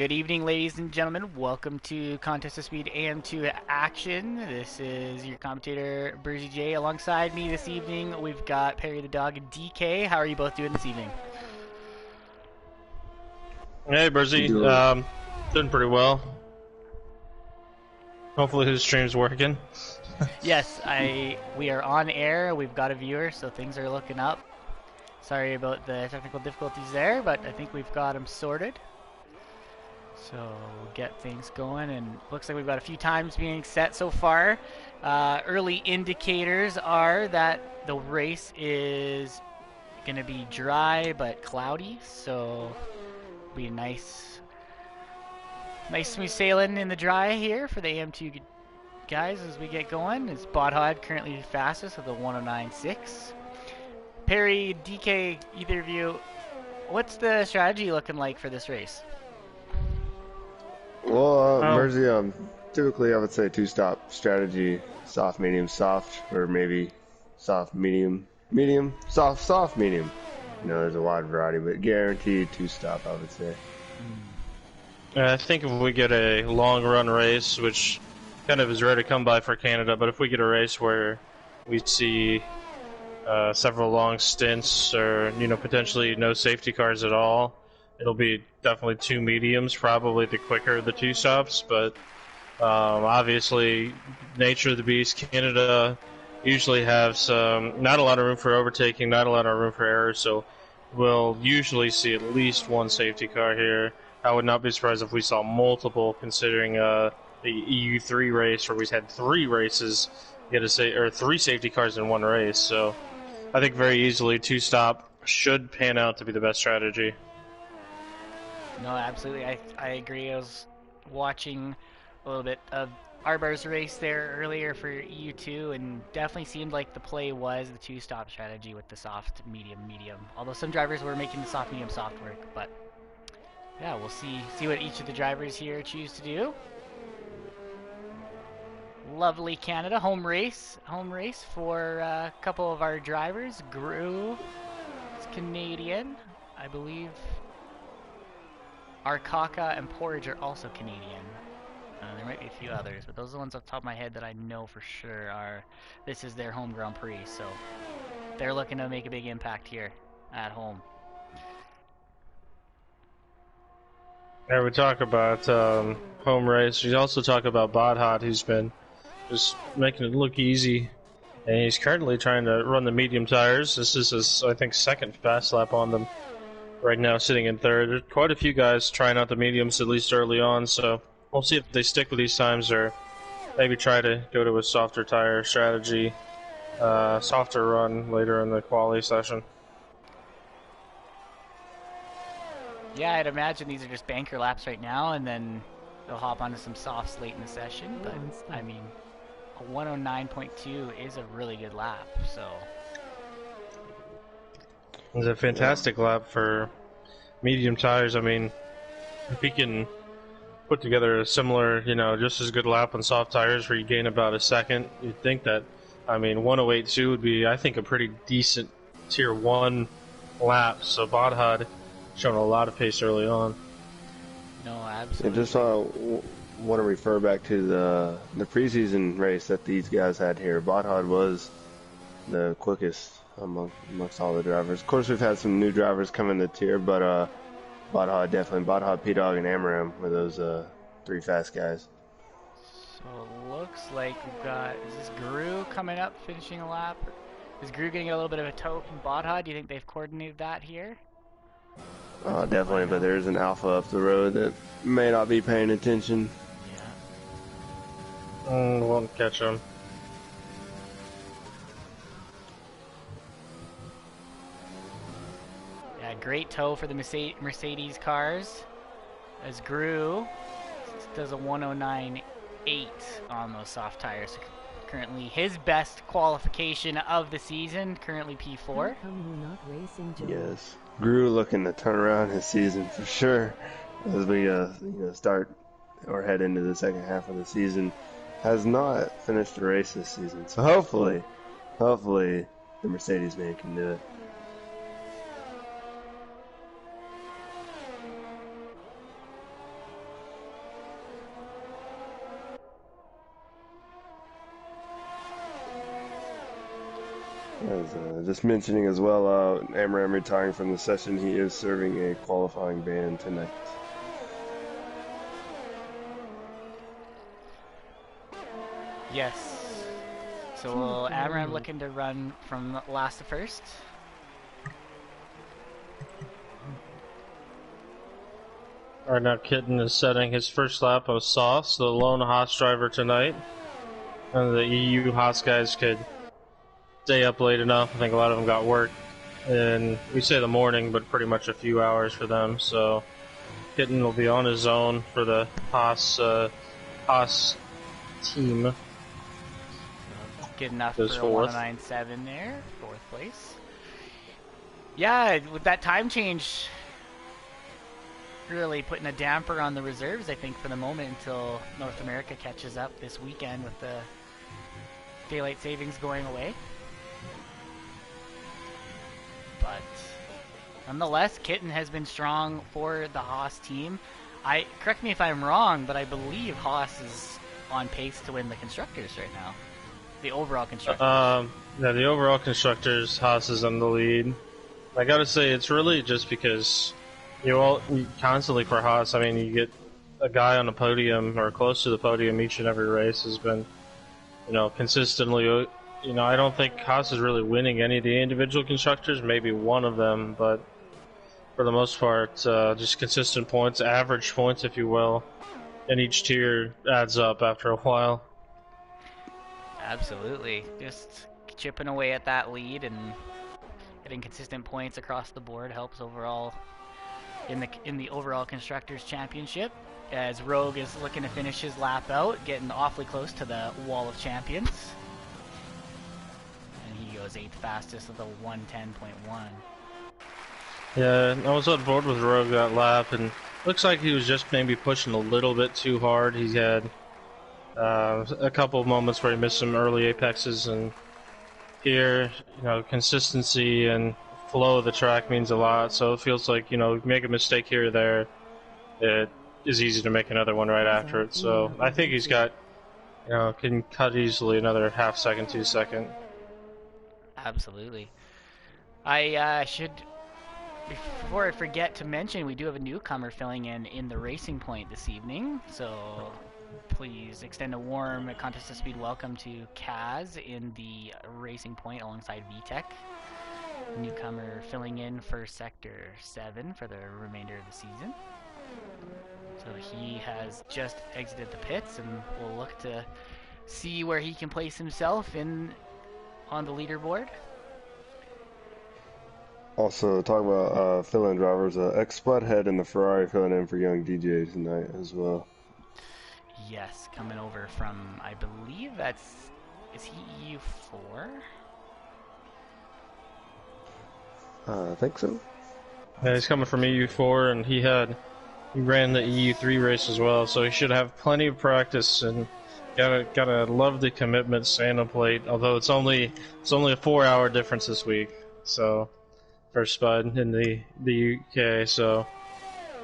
Good evening, ladies and gentlemen. Welcome to Contest of Speed AM2 Action. This is your commentator, Burzy J. Alongside me this evening, we've got Perry the Dog and DK. How are you both doing this evening? Hey, Burzy. Doing pretty well. Hopefully his stream's working. Yes, we are on air. We've got a viewer, so things are looking up. Sorry about the technical difficulties there, but I think we've got them sorted. So we'll get things going, and looks like we've got a few times being set so far. Early indicators are that the race is going to be dry but cloudy, so it'll be nice smooth sailing in the dry here for the AM2 guys as we get going. It's Bodhod currently fastest with a 109.6. Perry, DK, either of you, what's the strategy looking like for this race? Well, Burzy, typically I would say two-stop strategy, soft, medium, soft, or maybe soft, medium, medium, soft, soft, medium. You know, there's a wide variety, but guaranteed two-stop, I would say. I think if we get a long-run race, which kind of is rare to come by for Canada, but if we get a race where we see several long stints or, potentially no safety cars at all, it'll be definitely two mediums, probably the quicker of the two stops, but obviously, nature of the beast, Canada usually has not a lot of room for overtaking, not a lot of room for error, so we'll usually see at least one safety car here. I would not be surprised if we saw multiple, considering the EU3 race where we had three races, three safety cars in one race, so I think very easily two-stop should pan out to be the best strategy. No, absolutely. I agree. I was watching a little bit of Arbar's race there earlier for EU2, and definitely seemed like the play was the two-stop strategy with the soft, medium, medium. Although some drivers were making the soft, medium, soft work, but yeah, we'll see what each of the drivers here choose to do. Lovely Canada home race for a couple of our drivers. Gru is Canadian, I believe. Arkaka and Porridge are also Canadian. There might be a few others, but those are the ones off the top of my head that I know for sure are. This is their home Grand Prix, so they're looking to make a big impact here at home. Yeah, we talk about home race. We also talk about Bodhod, who's been just making it look easy, and he's currently trying to run the medium tires. This is his, I think, second fast lap on them. Right now, sitting in third. There's quite a few guys trying out the mediums, at least early on, so we'll see if they stick with these times or maybe try to go to a softer tire strategy, softer run later in the quali session. Yeah, I'd imagine these are just banker laps right now, and then they'll hop onto some softs late in the session, but I mean, a 109.2 is a really good lap, so... It's a fantastic lap for medium tires. I mean, if he can put together a similar, just as good lap on soft tires where you gain about a second, you'd think that, 108.2 would be, I think, a pretty decent Tier 1 lap. So Bodhod showing a lot of pace early on. No, absolutely. I just want to refer back to the preseason race that these guys had here. Bodhod was the quickest amongst all the drivers. Of course, we've had some new drivers come in the tier, but Bodhod, P-Dog, and Amaram were those three fast guys. So it looks like we've got, is this Gru coming up, finishing a lap? Is Gru getting a little bit of a tow from Bodhod? Do you think they've coordinated that here? Definitely, but there's an Alpha up the road that may not be paying attention. Yeah. Won't catch him. Great tow for the Mercedes cars as Gru does a 109.8 on those soft tires. Currently his best qualification of the season, currently P4. Yes, Gru looking to turn around his season for sure as we start or head into the second half of the season. Has not finished the race this season, so hopefully the Mercedes man can do it. Just mentioning as well, Amram retiring from the session. He is serving a qualifying ban tonight. Yes. So will Amram looking to run from last to first? Right now, Kitten is setting his first lap of Sauce, the lone Haas driver tonight. And the EU Haas guys could stay up late enough. I think a lot of them got work in, we say the morning, but pretty much a few hours for them. So Kitten will be on his own for the Haas team. Good enough Goes for a fourth. 109.7 there, 4th place. Yeah, with that time change, really putting a damper on the reserves, I think, for the moment until North America catches up this weekend with the daylight savings going away. But nonetheless, Kitten has been strong for the Haas team. Correct me if I'm wrong, but I believe Haas is on pace to win the constructors right now. The overall constructors. Yeah, the overall constructors, Haas is in the lead. I gotta say, it's really just because you constantly for Haas. I mean, you get a guy on the podium or close to the podium each and every race has been, consistently. I don't think Haas is really winning any of the individual constructors. Maybe one of them, but for the most part, just consistent points, average points, if you will, and each tier adds up after a while. Absolutely. Just chipping away at that lead and getting consistent points across the board helps overall in the overall constructors championship. As Rogue is looking to finish his lap out, getting awfully close to the wall of champions. And he goes 8th fastest with a 110.1. Yeah, I was on board with Rogue that lap, and looks like he was just maybe pushing a little bit too hard. He had a couple of moments where he missed some early apexes, and here, consistency and flow of the track means a lot. So it feels like, make a mistake here or there, it is easy to make another one right after it. So I think he's got, can cut easily another half second, 2 second. Absolutely. I should, before I forget to mention, we do have a newcomer filling in the Racing Point this evening. So please extend a warm contest of speed welcome to Kaz in the Racing Point alongside VTech. Newcomer filling in for Sector 7 for the remainder of the season. So he has just exited the pits and will look to see where he can place himself on the leaderboard. Also, talk about fill-in drivers. Ex-Spudhead in the Ferrari filling in for Young DJ tonight as well. Yes, coming over from, I believe is he EU4? I think so. Yeah, he's coming from EU4, and he ran the EU3 race as well, so he should have plenty of practice, and gotta love the commitment staying on plate. Although it's only a 4-hour difference this week, so for Spud in the UK. So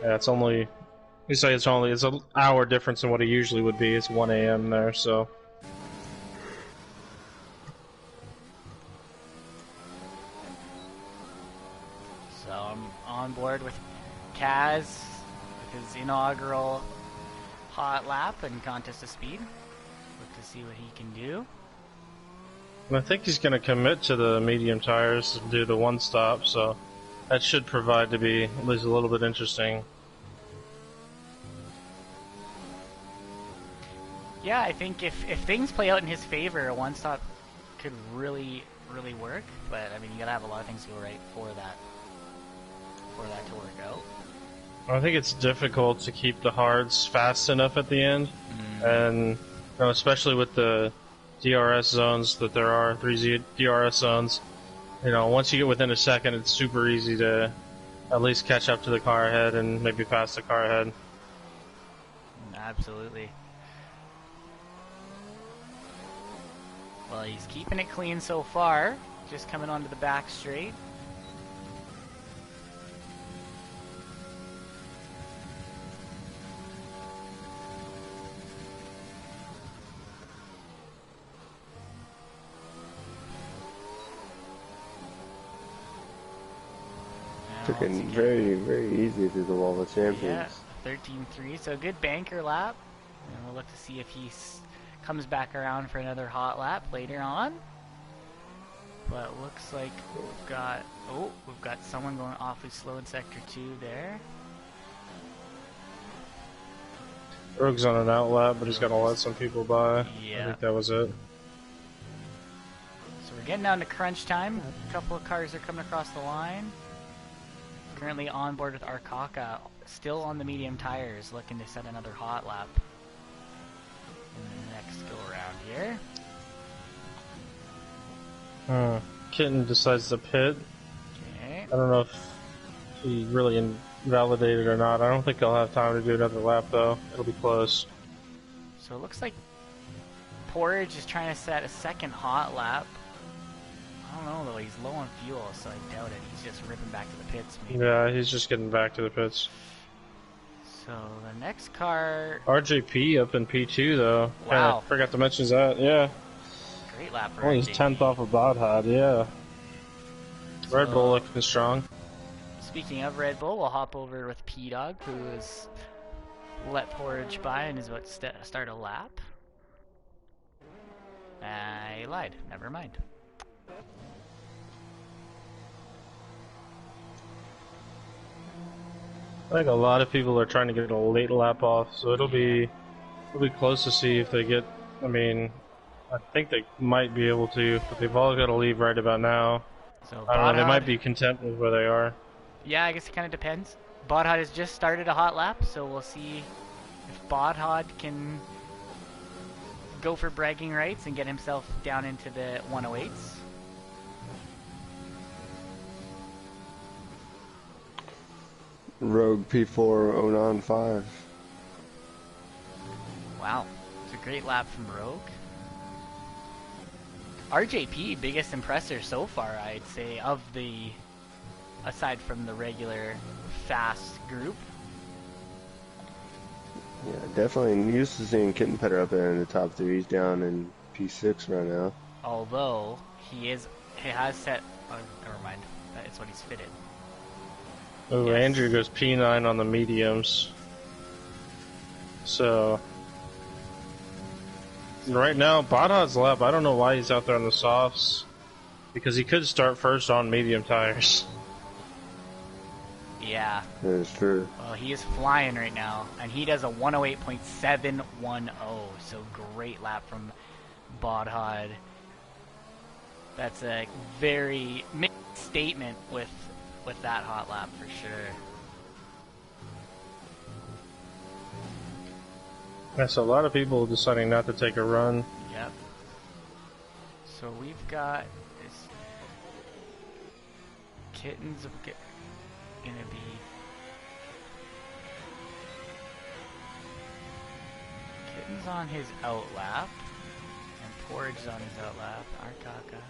yeah, it's an hour difference than what it usually would be. It's 1 a.m. there, so. So I'm on board with Kaz with his inaugural hot lap and contest of speed. Look to see what he can do. I think he's going to commit to the medium tires and do the one stop, so that should provide to be at least a little bit interesting. Yeah, I think if things play out in his favor, a one stop could really work. But I mean, you gotta have a lot of things go right for that to work out. I think it's difficult to keep the hards fast enough at the end, and especially with the DRS zones that there are, 3 DRS zones. Once you get within a second, it's super easy to at least catch up to the car ahead and maybe pass the car ahead. Absolutely. Well, he's keeping it clean so far. Just coming onto the back straight. Took it very, very easy through the wall of champions. Yeah, 13-3, so a good banker lap. And we'll look to see if he comes back around for another hot lap later on. But looks like we've got someone going awfully slow in sector 2 there. Rogue's on an out lap, but he's got to let some people by. Yeah. I think that was it. So we're getting down to crunch time. A couple of cars are coming across the line. Currently on board with Arkaka, still on the medium tires, looking to set another hot lap in the next go around here. Kitten decides to pit. Okay. I don't know if he really invalidated or not. I don't think he'll have time to do another lap though. It'll be close. So it looks like Porridge is trying to set a second hot lap. I don't know though, he's low on fuel, so I doubt it. He's just ripping back to the pits maybe. Yeah, he's just getting back to the pits. So the next car... RJP up in P2 though. Wow. Forgot to mention that, yeah. Great lap for Only his 10th off of Bodhad, yeah. So, Red Bull looking strong. Speaking of Red Bull, we'll hop over with P-Dog, who has let Porridge by and is about to start a lap. I lied. Never mind. I think a lot of people are trying to get a late lap off, so it'll be close to see if they get. I mean, I think they might be able to, but they've all got to leave right about now. So I don't know. They might be content with where they are. Yeah, I guess it kind of depends. Bodhad has just started a hot lap, so we'll see if Bodhad can go for bragging rights and get himself down into the 108s. Rogue P4095. Wow, it's a great lap from Rogue. RJP, biggest impressor so far, I'd say, of the, aside from the regular fast group. Yeah, definitely used to seeing Kitten Petter up there in the top 3. He's down in P6 right now. Although he has set. Oh, never mind. That's what he's fitted. Oh, Yes. Andrew goes P9 on the mediums. So right now, Bodhad's lap. I don't know why he's out there on the softs, because he could start first on medium tires. Yeah. That is true. Well, he is flying right now, and he does a 108.710. So great lap from Bodhad. That's a very mixed statement with that hot lap for sure. That's a lot of people deciding not to take a run. Yep. So we've got this Kitten's gonna be Kitten's on his out lap, and Porridge's on his out lap. Arkaka.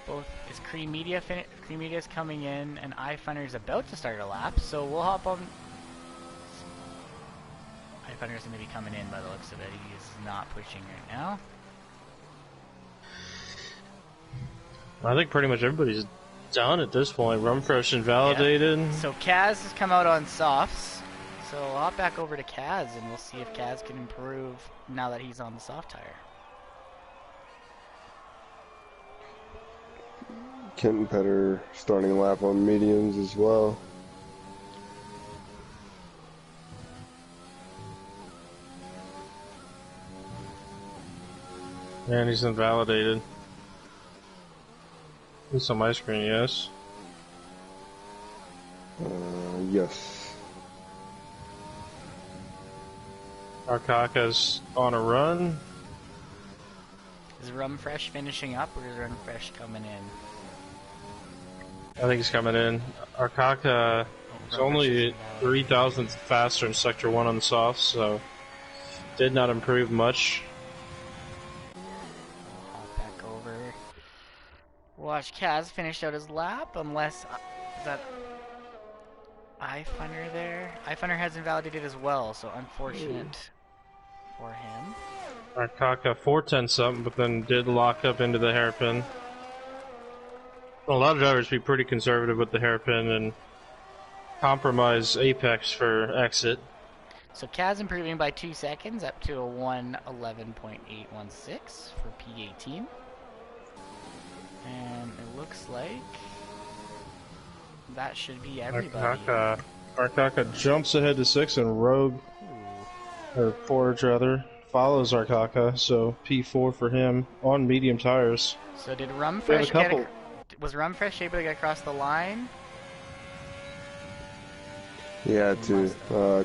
Both is Cream Media's coming in, and iFunner's about to start a lap. So we'll hop on. iFunner's gonna be coming in by the looks of it. He's not pushing right now. I think pretty much everybody's done at this point. Rumfresh invalidated. Yep. So Kaz has come out on softs. So I'll hop back over to Kaz and we'll see if Kaz can improve now that he's on the soft tire. Kitten Petter starting a lap on mediums as well. And he's invalidated. Need some ice cream, yes. Yes. Arkaka's on a run. Is Rumfresh finishing up or is Rumfresh coming in? I think he's coming in. Arkaka is only 3,000 faster in Sector 1 on the softs, so did not improve much. Hop back over. Watch Kaz finish out his lap, unless is that iFunner there? iFunner has invalidated as well, so unfortunate for him. Arkaka 410 something, but then did lock up into the hairpin. A lot of drivers be pretty conservative with the hairpin and compromise apex for exit. So Kaz improving by 2 seconds up to a 1:11.816 for P18. And it looks like that should be everybody. Arkaka jumps ahead to 6 and Rogue, or Forge rather, follows Arkaka, so P4 for him on medium tires. So did Rumfresh was Rumfresh able to get across the line? Yeah, to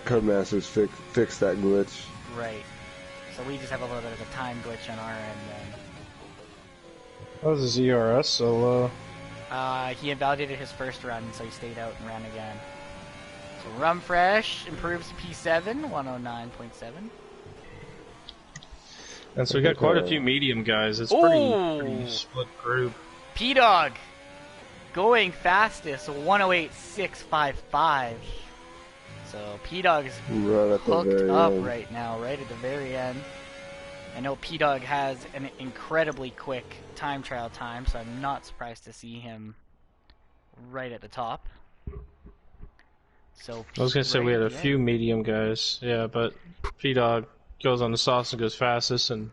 Codemasters fix that glitch. Right. So we just have a little bit of a time glitch on our end then. That was his ERS, so he invalidated his first run, so he stayed out and ran again. So Rumfresh improves P7, 109.7. And so we got quite a few medium guys. It's pretty split group. P-Dog going fastest, 108.655. So P-Dog is hooked up right now, right at the very end. I know P-Dog has an incredibly quick time trial time, so I'm not surprised to see him right at the top. So I was gonna say we had a few medium guys, yeah, but P-Dog goes on the sauce and goes fastest, and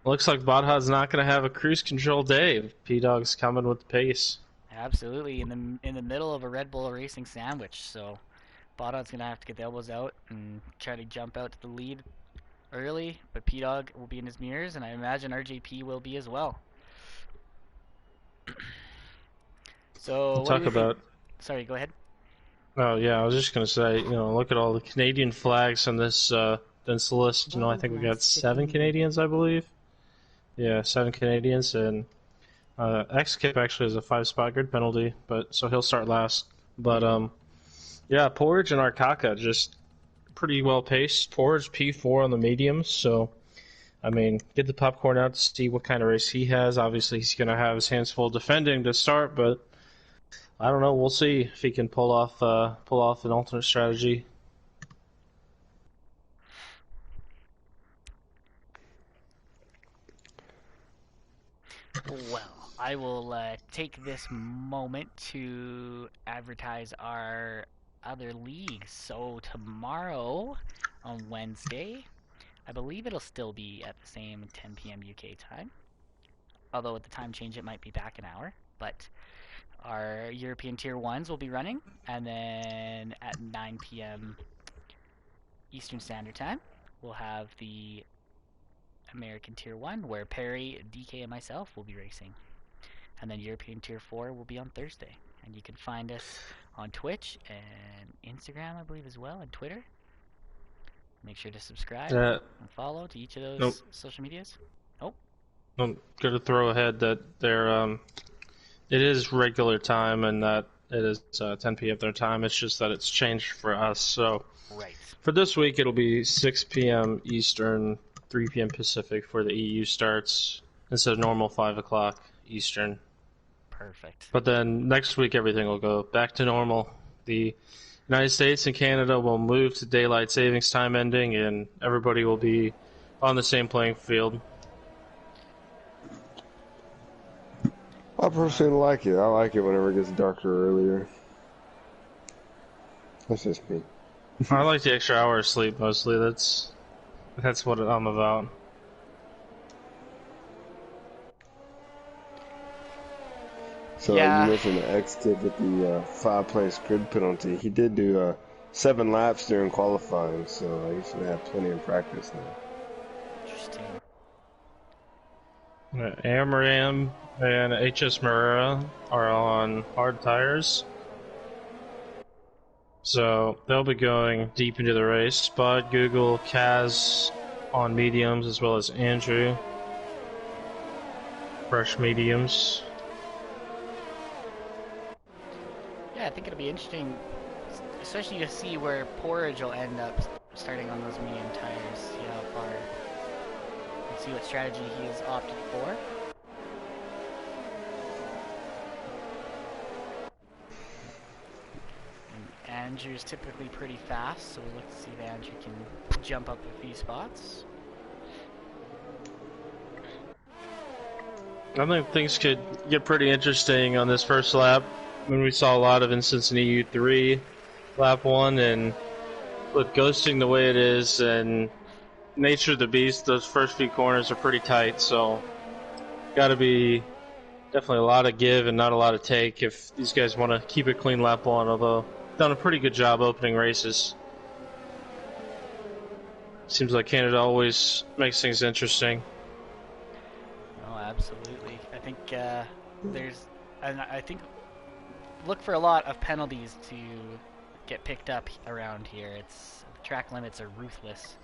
looks like Badha's not gonna have a cruise control day. P-Dog's coming with the pace. Absolutely, in the middle of a Red Bull Racing sandwich, so Badha's gonna have to get the elbows out and try to jump out to the lead early, but P-Dog will be in his mirrors, and I imagine RJP will be as well. So we'll talk about. Sorry, go ahead. Oh yeah, I was just gonna say, look at all the Canadian flags on this list. I think we got 7 Canadians, I believe. Yeah, 7 Canadians, and X-Kip actually has a 5-spot grid penalty, but so he'll start last. But yeah, Porridge and Arkaka just pretty well paced. Porridge P4 on the mediums, so I mean, get the popcorn out to see what kind of race he has. Obviously, he's gonna have his hands full defending to start, but I don't know. We'll see if he can pull off an alternate strategy. Well, I will take this moment to advertise our other leagues. So tomorrow, on Wednesday, I believe it'll still be at the same 10 p.m. UK time. Although with the time change, it might be back an hour. But our European Tier 1s will be running, and then at 9 p.m. Eastern Standard Time, we'll have the American Tier 1, where Perry, DK, and myself will be racing. And then European Tier 4 will be on Thursday. And you can find us on Twitch and Instagram, I believe, as well, and Twitter. Make sure to subscribe and follow to each of those social medias. I'm going to throw ahead that it is regular time and that it is 10 p.m. their time. It's just that it's changed for us. So for this week, it'll be 6 p.m. Eastern, 3 p.m. Pacific for the EU starts instead of normal 5 o'clock Eastern. Perfect. But then next week, everything will go back to normal. The United States and Canada will move to daylight savings time ending, and everybody will be on the same playing field. I personally like it. I like it whenever it gets darker earlier. That's just me. I like the extra hour of sleep mostly. That's what I'm about. So you mentioned X-Kip with the 5-place grid penalty. He did do 7 laps during qualifying, so he should have plenty of practice now. Interesting. Amaram and HS Marrera are on hard tires, so they'll be going deep into the race. Spud, Google, Kaz on mediums, as well as Andrew, fresh mediums. Yeah, I think it'll be interesting, especially to see where Porridge will end up starting on those medium tires, see how far, and see what strategy he has opted for. And Andrew's typically pretty fast, so we'll look to see if Andrew can jump up a few spots. I think things could get pretty interesting on this first lap. I mean, we saw a lot of incidents in EU3, lap 1, and with ghosting the way it is and nature of the beast, those first few corners are pretty tight, so gotta be definitely a lot of give and not a lot of take if these guys want to keep it clean lap 1, although done a pretty good job opening races. Seems like Canada always makes things interesting. Oh, absolutely. I think I think look for a lot of penalties to get picked up around here. The track limits are ruthless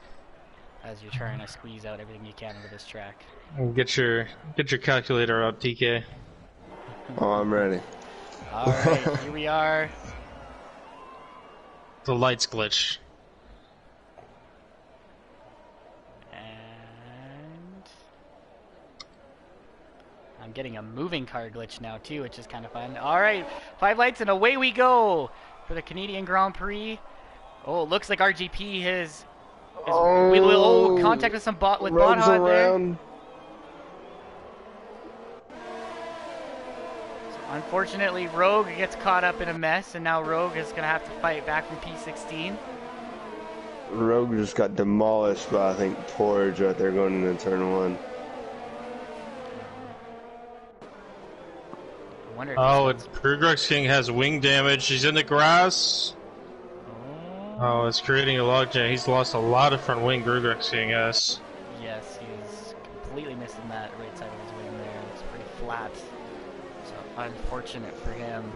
as you're trying to squeeze out everything you can into this track. Get your calculator out, TK. Oh, I'm ready. All right, here we are. The lights glitch. And I'm getting a moving car glitch now too, which is kind of fun. All right, 5 lights and away we go for the Canadian Grand Prix. Oh, it looks like RGP has we will contact with some bot there. So unfortunately, Rogue gets caught up in a mess, and now Rogue is gonna have to fight back from P16. Rogue just got demolished by, I think, Porridge right there going into turn 1. Oh, Grugrex King has wing damage. He's in the grass. Oh, it's creating a logjam. He's lost a lot of front wing, Grugrex King has. Yes, he's completely missing that right side of his wing there. It's pretty flat. So unfortunate for him.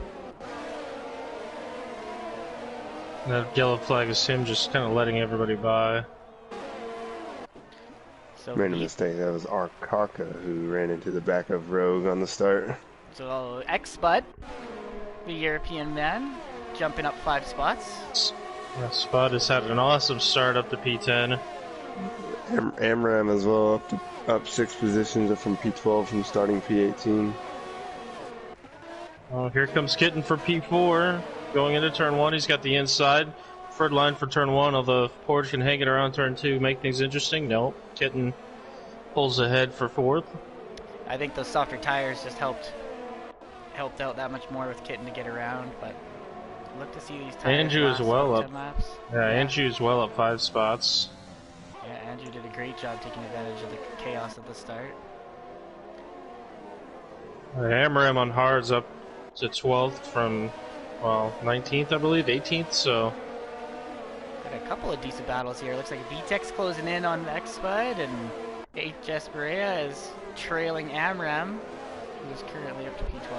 That yellow flag is him just kind of letting everybody by. So made a mistake. That was Arkaka who ran into the back of Rogue on the start. So X-Spud, the European man, jumping up 5 spots. Yeah, Spud has had an awesome start up to P10. Amram as well, up 6 positions, up from P12 from starting P18. Oh, here comes Kitten for P4. Going into turn 1, he's got the inside. Preferred line for turn 1, although if Porge can hang it around turn 2, make things interesting. Nope, Kitten pulls ahead for 4th. I think those softer tires just helped out that much more with Kitten to get around, but look to see these tires. Andrew is well up. Laps. Yeah, Andrew is well up 5 spots. Yeah, Andrew did a great job taking advantage of the chaos at the start. Amram on hard's up to 12th from, well, 19th, I believe, 18th, so. Got a couple of decent battles here. Looks like VTEC's closing in on X-Spud, and HS Berea is trailing Amram, who's currently up to P12.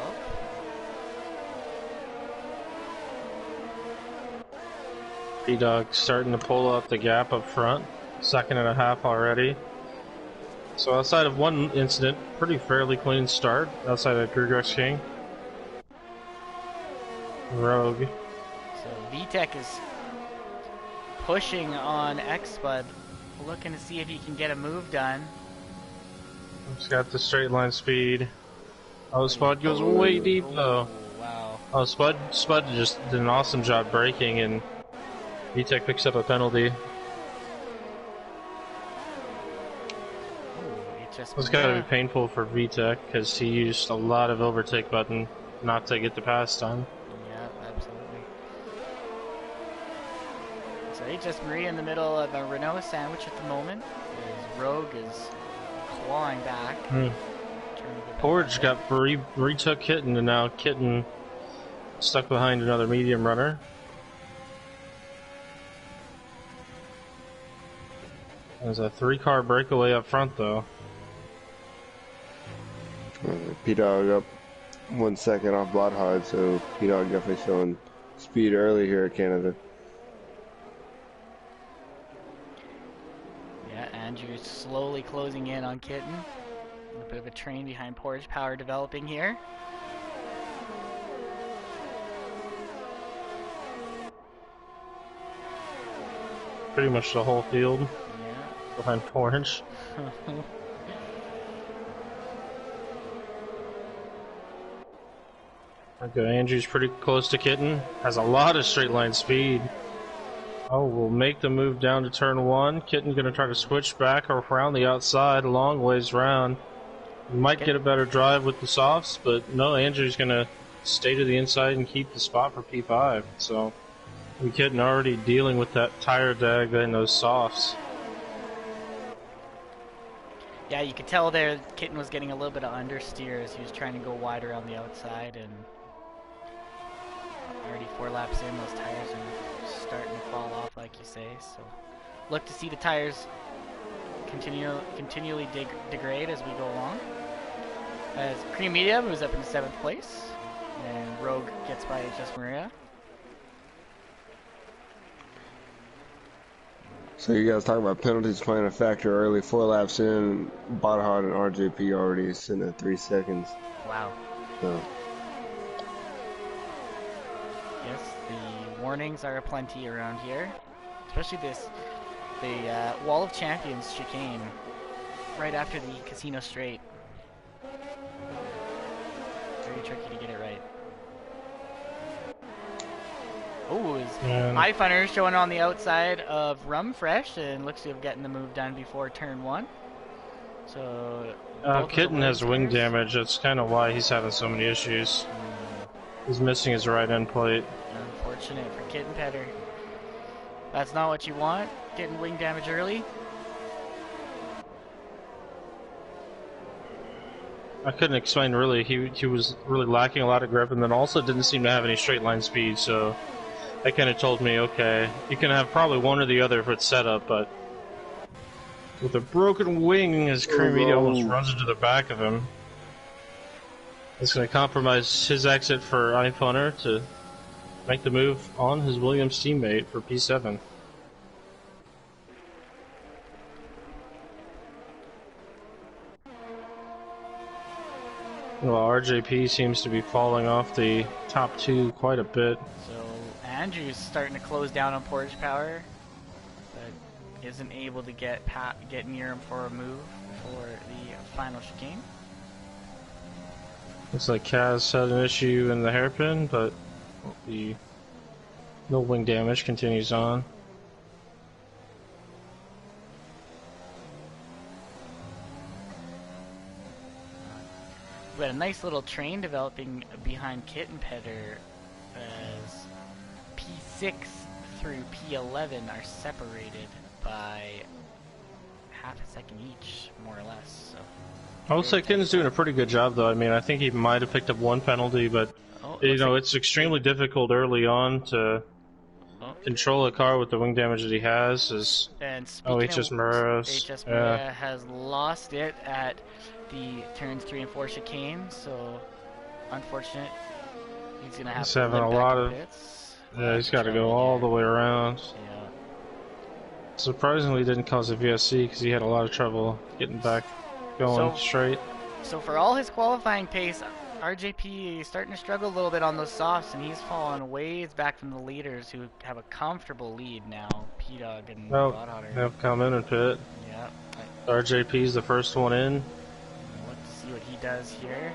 P-Dog starting to pull up the gap up front. 2.5 already. So outside of one incident, pretty fairly clean start outside of Grugrex King. Rogue. So VTEC is pushing on X-Spud, looking to see if he can get a move done. He's got the straight line speed. Oh, Spud goes way deep though. Wow. Oh, Spud just did an awesome job braking, and VTEC picks up a penalty. It's got to be painful for VTEC because he used a lot of overtake button not to get the pass done. Yeah, absolutely. So HS Marie in the middle of a Renault sandwich at the moment. His Rogue is clawing back. Porge retook Kitten, and now Kitten stuck behind another medium runner. There's a 3-car breakaway up front, though. P-Dog up 1 second off Bloodhard, so P-Dog definitely showing speed early here at Canada. Yeah, Andrew's slowly closing in on Kitten. A bit of a train behind Porge power developing here. Pretty much the whole field. Yeah. Behind Porge. Okay, Andrew's pretty close to Kitten. Has a lot of straight line speed. Oh, we'll make the move down to turn 1. Kitten gonna try to switch back around the outside, a long ways round. Might get a better drive with the softs, but no, Andrew's gonna stay to the inside and keep the spot for P5. So we Kitten already dealing with that tire drag and those softs. Yeah, you could tell there Kitten was getting a little bit of understeer as he was trying to go wide around the outside, and already 4 laps in, those tires are starting to fall off, like you say. So look to see the tires continually degrade as we go along. As Cream Media moves up into 7th place, and Rogue gets by HS Maria. So you guys talking about penalties playing a factor early, 4 laps in, Botahod and RJP already sitting at 3 seconds. Wow. So. Yes, the warnings are aplenty around here, especially the Wall of Champions chicane right after the Casino Straight. Very tricky to get it right. Oh, is iFunner showing on the outside of Rum Fresh and looks to have gotten the move done before turn 1. So Kitten has wing damage. That's kind of why he's having so many issues. He's missing his right end plate. Unfortunate for Kitten Petter. That's not what you want. Getting wing damage early. I couldn't explain really. He was really lacking a lot of grip, and then also didn't seem to have any straight line speed. So that kind of told me, okay, you can have probably one or the other if it's set up, but with a broken wing, his Cream Media almost runs into the back of him. It's going to compromise his exit for iFunner to make the move on his Williams teammate for P7. Well, RJP seems to be falling off the top 2 quite a bit. So Andrew's starting to close down on portage power, but isn't able to get near him for a move for the final chicane. Looks like Kaz had an issue in the hairpin, but the no wing damage continues on. We had a nice little train developing behind Kitten Petter as P6 through P11 are separated by half a second each, more or less. So I would say Kitten's doing a pretty good job, though. I mean, I think he might have picked up 1 penalty, but you know, it's extremely difficult early on to control a car with the wing damage that he has. And HS Maria has lost it at the turns 3 and 4 chicane, so unfortunate. He's gonna have he's to having a lot of pits. Yeah, he's got to go all the way around. Yeah. Surprisingly, didn't cause a VSC because he had a lot of trouble getting back going straight. So for all his qualifying pace, RJP is starting to struggle a little bit on those softs, and he's fallen ways back from the leaders who have a comfortable lead now. P-Dog and Godhotter. They'll come in and pit. Yeah. RJP's the first one in. Look to see what he does here.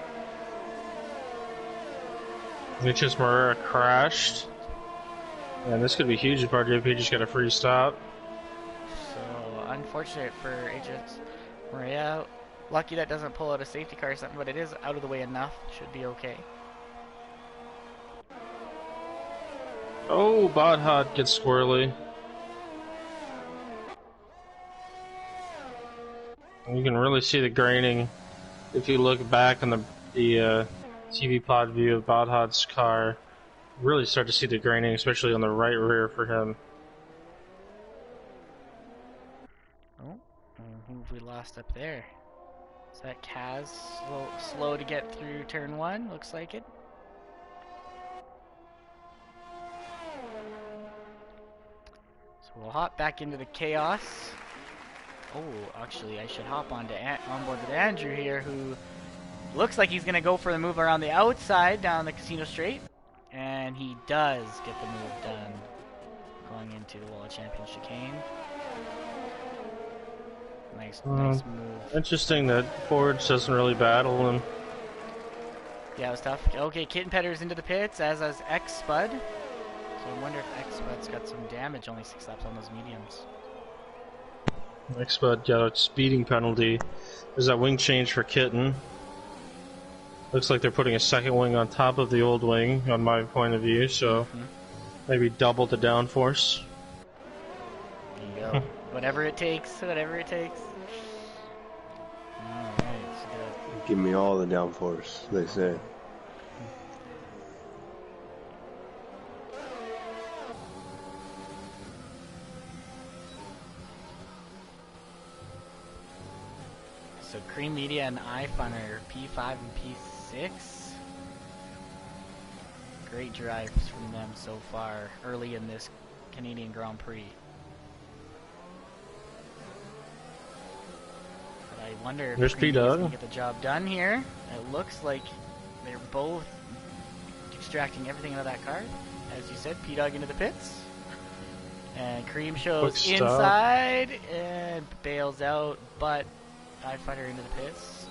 HS Maria crashed. And this could be huge if RJP just got a free stop. So unfortunate for HS Maria. Lucky that doesn't pull out a safety car or something, but it is out of the way enough. Should be okay. Oh, Bodhod gets squirrely. You can really see the graining if you look back on the TV pod view of Bodhod's car. Really start to see the graining, especially on the right rear for him. Oh, who have we lost up there? Is that Kaz slow to get through turn 1? Looks like it. So we'll hop back into the chaos. Oh, actually, I should hop on board with Andrew here, who looks like he's going to go for the move around the outside down the Casino Straight. And he does get the move done, going into the Wall of Champions chicane. Nice move. Interesting that Forge doesn't really battle him. Yeah, it was tough. Okay, Kitten Petter's into the pits, as does X-Spud. So I wonder if X-Spud's got some damage, only 6 laps on those mediums. Next spot got a speeding penalty. There's that wing change for Kitten. Looks like they're putting a second wing on top of the old wing, on my point of view, so maybe double the downforce. There you go. Whatever it takes, whatever it takes. Alright, so Give me all the downforce, they say. So Cream Media and iFun are P5 and P6. Great drives from them so far, early in this Canadian Grand Prix. But I wonder if There's Cream Media's P-Dog. gonna get the job done here. It looks like they're both extracting everything out of that car. As you said, P-Dog into the pits. And Cream shows Quick stop. inside and bails out, but iFighter into the pits.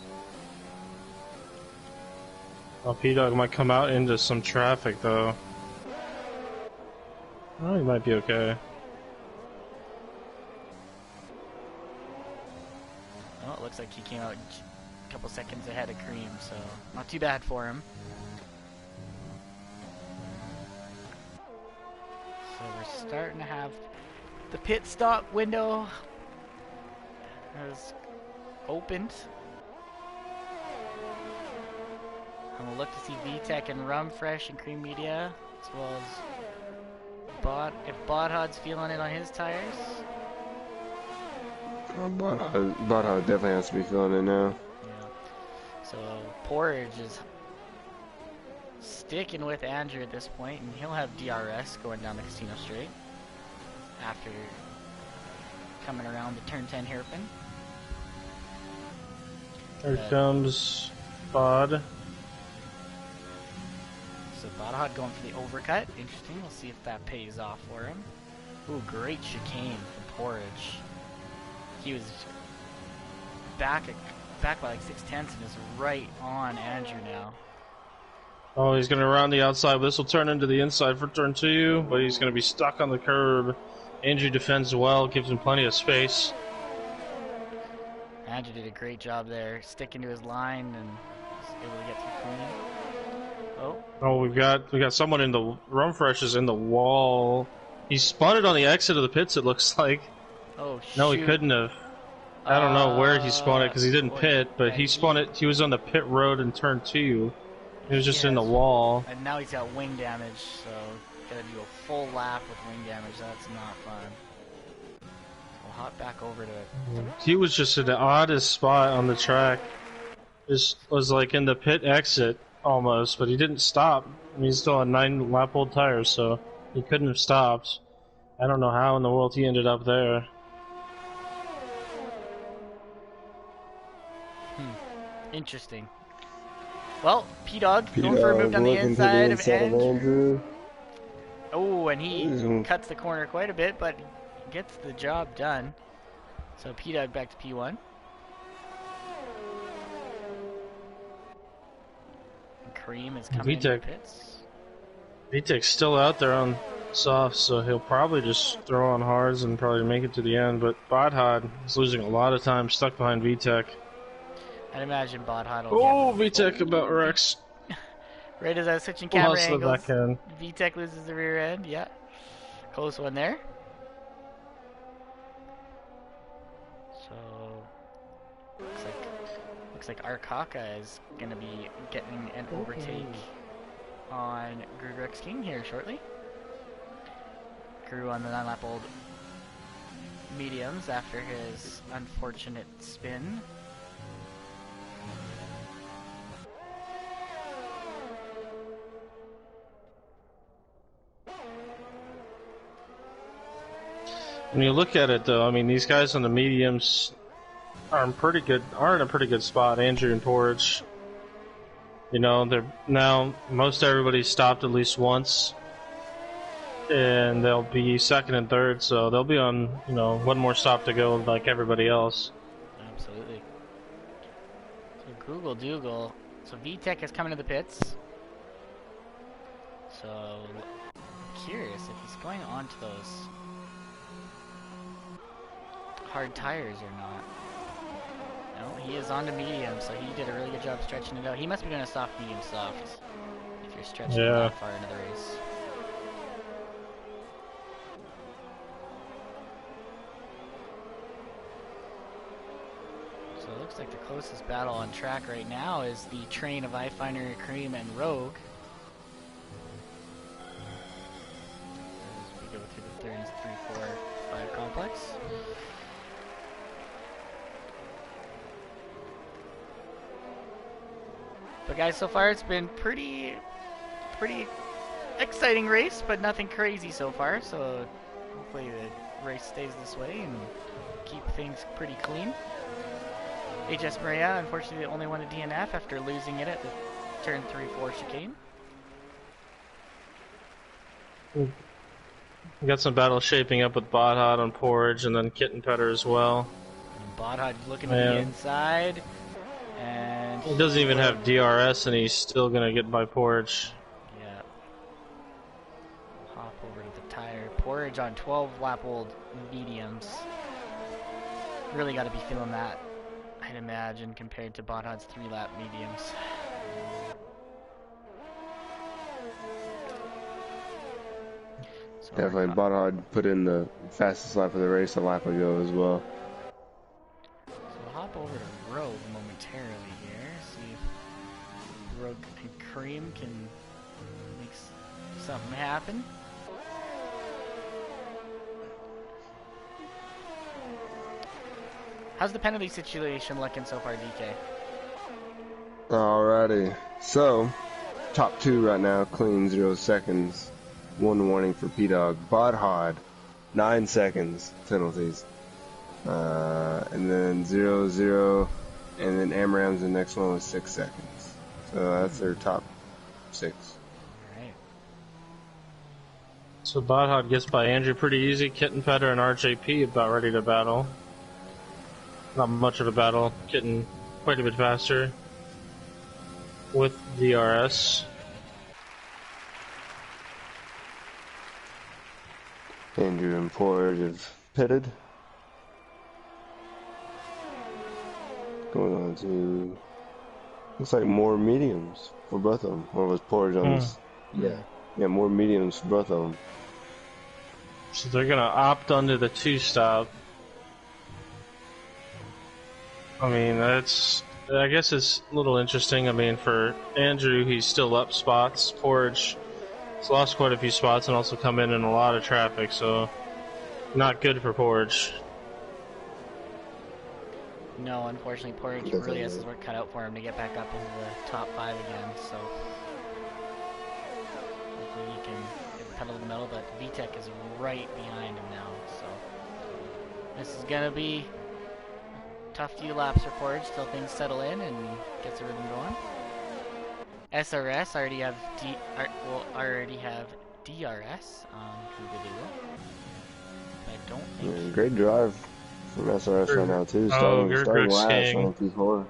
Well, P-Dog might come out into some traffic, though. Oh, he might be okay. Oh, it looks like he came out a couple seconds ahead of Cream, so not too bad for him. So we're starting to have the pit stop window has opened. And we'll look to see VTech and Rumfresh and Cream Media, as well as if Bodhod's feeling it on his tires. Botthod definitely has to be feeling it now. Yeah. So Porridge is sticking with Andrew at this point, and he'll have DRS going down the Casino Straight after coming around the turn 10 hairpin. Here comes Bod. So Bodhod going for the overcut. Interesting. We'll see if that pays off for him. Ooh, great chicane from Porridge. He was back by like 6/10 and is right on Andrew now. Oh, he's going to round the outside. This will turn into the inside for turn 2, but he's going to be stuck on the curb. Andrew defends well, gives him plenty of space. Andrew did a great job there, sticking to his line and was able to get through clean. Oh, we got someone in the Rumfresh is in the wall. He spun it on the exit of the pits, it looks like. Oh, shoot. No, he couldn't have. I don't know where he spun it because he didn't pit, but he spun it. He was on the pit road in turn 2. He was just in the wall. And now he's got wing damage, so gotta do a full lap with wing damage. That's not fun. We'll hop back over to it. He was just in the oddest spot on the track. Just was like in the pit exit almost, but he didn't stop. I mean, he's still on 9 lap old tires, so he couldn't have stopped. I don't know how in the world he ended up there. Interesting. Well, P-Dog going for a move down the inside of Andrew. Oh, and he cuts the corner quite a bit, but gets the job done. So P-Dog back to P1. And Cream is coming into the pits. VTech's still out there on soft, so he'll probably just throw on hards and probably make it to the end, but Bodhod is losing a lot of time stuck behind VTech. I'd imagine Bodhod will VTech about wrecks. Right as I was switching camera angles, Back end. VTech loses the rear end. Yeah, close one there. So looks like Arkaka is gonna be getting an overtake on Grugrex King here shortly. Grew on the 9 lap old mediums after his unfortunate spin. When you look at it, though, I mean, these guys on the mediums are in a pretty good spot. Andrew and Porridge, you know, they're now most everybody's stopped at least once, and they'll be second and third, so they'll be on, you know, one more stop to go like everybody else. Absolutely. So Google Dougal. So VTech is coming to the pits. So curious if he's going on to those hard tires or not. No, he is on the medium, so he did a really good job stretching it out. He must be doing a soft, medium, soft if you're stretching it that far into the race. So it looks like the closest battle on track right now is the train of iFinder, Cream, and Rogue. As we go through the turns 3, 4, 5 complex. But guys, so far it's been pretty exciting race, but nothing crazy so far. So hopefully the race stays this way and keep things pretty clean. HS Maria, unfortunately, the only one to DNF after losing it at the turn 3-4 chicane. We got some battles shaping up with Botthot on Porridge and then Kitten Petter as well. And Botthot looking to the inside. And he doesn't even have DRS and he's still going to get by Porridge. Yeah. Hop over to the tire. Porridge on 12 lap old mediums. Really got to be feeling that, I'd imagine, compared to Botthot's 3 lap mediums. So definitely, Botthot put in the fastest lap of the race a lap ago as well. So we'll hop over to Rogue momentarily here. See if Rogue and Cream can make something happen. How's the penalty situation looking so far, DK? Alrighty, so top 2 right now, clean 0 seconds. 1 warning for P-Dog. Botthot, 9 seconds penalties. And then 0, 0, and then Amram's the next one with 6 seconds. So that's their top 6. Alright. So Botthot gets by Andrew pretty easy. Kitten Petter and RJP about ready to battle. Not much of a battle. Kitten quite a bit faster with DRS. Andrew and Porridge have pitted. Going on to, looks like more mediums for both of them. Or was Porridge on this? Yeah, more mediums for both of them. So they're going to opt onto the 2-stop. I mean, I guess it's a little interesting. I mean, for Andrew, he's still up spots. Porridge has lost quite a few spots and also come in a lot of traffic, so not good for Porridge. No, unfortunately, Porridge really has his work cut out for him to get back up into the top 5 again, so hopefully he can get the pedal to the metal, but VTech is right behind him now, so this is going to be tough few laps for Porridge till things settle in and gets the rhythm going. SRS already have DRS on Google. I don't think. Great drive from SRS right now too. Starting last on P4.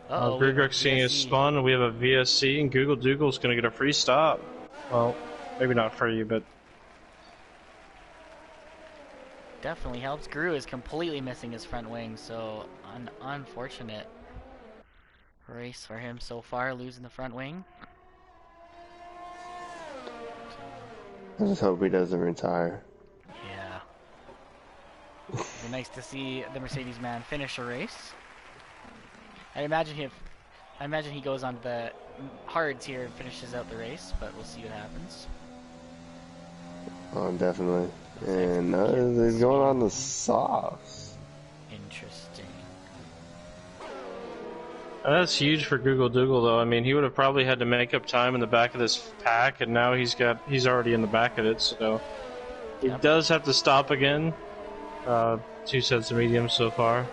Grigrek's seeing his spawn, and we have a VSC, and Google Doogle's going to get a free stop. Well, maybe not free, but definitely helps. Gru is completely missing his front wing, so an unfortunate race for him so far, losing the front wing. I just hope he doesn't retire. Yeah. It'd be nice to see the Mercedes man finish a race. I imagine he goes on the hards here and finishes out the race, but we'll see what happens. Oh, definitely. And he's going on the softs. Interesting. That's huge for Google Dougal, though. I mean, he would have probably had to make up time in the back of this pack, and now he's already in the back of it, so he does have to stop again. 2 sets of mediums so far.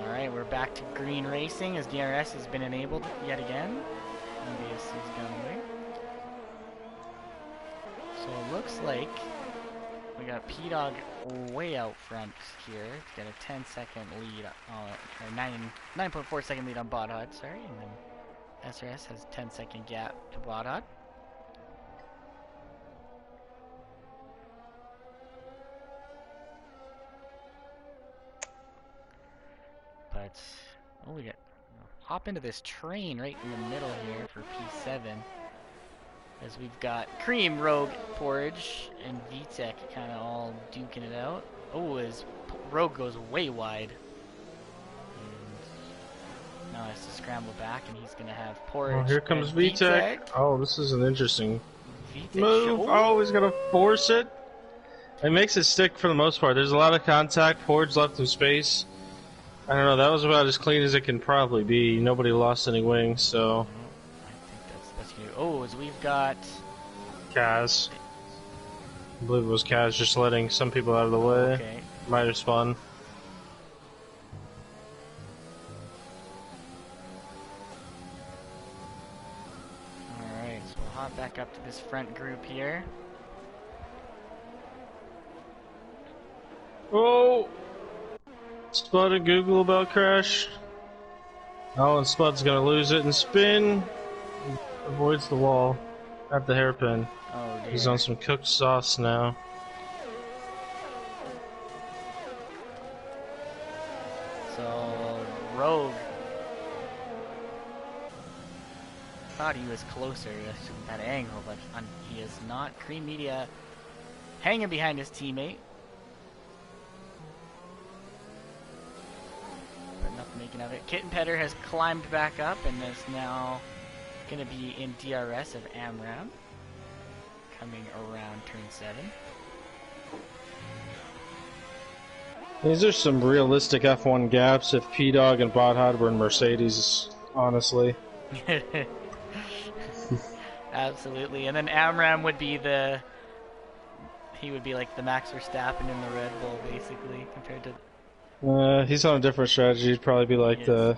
Alright, we're back to green racing as DRS has been enabled yet again. VSC's gone away. So it looks like we got P-Dog way out front here. Got a 10-second lead, or 9.4 second lead on Botthot, sorry, and then SRS has a 10-second gap to Botthot. Oh, we got hop into this train right in the middle here for P7. As we've got Cream, Rogue, Porridge, and VTech kind of all duking it out. Oh, as Rogue goes way wide. And now he has to scramble back, and he's going to have Porridge. Oh, here comes and VTech. Oh, this is an interesting VTech move. Oh, he's going to force it. It makes it stick for the most part. There's a lot of contact. Porridge left him space. I don't know, that was about as clean as it can probably be. Nobody lost any wings, so... I think that's good. Oh, as we've got... Kaz. I believe it was Kaz just letting some people out of the way. Okay. Might have spun. Alright, so we'll hop back up to this front group here. Oh! Spud and Google about crash. Oh, and Spud's gonna lose it and spin. Avoids the wall at the hairpin. Oh, dear. He's on some cooked sauce now. So, Rogue. Thought he was closer to that angle, but he is not. Cream Media hanging behind his teammate. But nothing making of it. Kitten Petter has climbed back up and is now going to be in DRS of Amram. Coming around turn 7. These are some realistic F1 gaps if P-Dog and Botthod were in Mercedes, honestly. Absolutely. And then Amram would be he would be like the Max Verstappen in the Red Bull, basically, compared to... He's on a different strategy. He'd probably be like the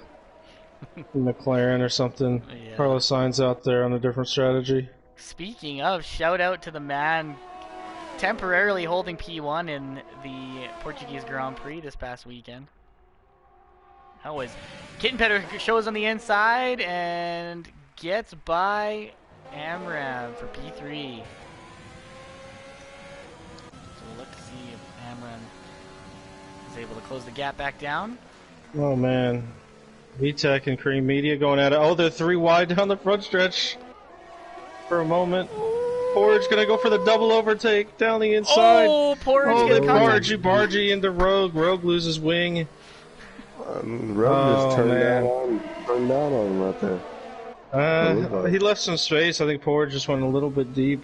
McLaren or something. Yeah. Carlos Sainz out there on a different strategy. Speaking of, shout out to the man temporarily holding P1 in the Portuguese Grand Prix this past weekend. That was Kitten Petter shows on the inside and gets by Amram for P3. So we'll look to see if Amram is able to close the gap back down. Oh man. VTech and Cream Media going at it. Oh, they're 3 wide down the front stretch for a moment. Porridge gonna go for the double overtake down the inside. Oh, Porridge the gets contact. bargey into Rogue. Rogue loses wing. Rogue just turned down on him right there. He left some space. I think Porridge just went a little bit deep.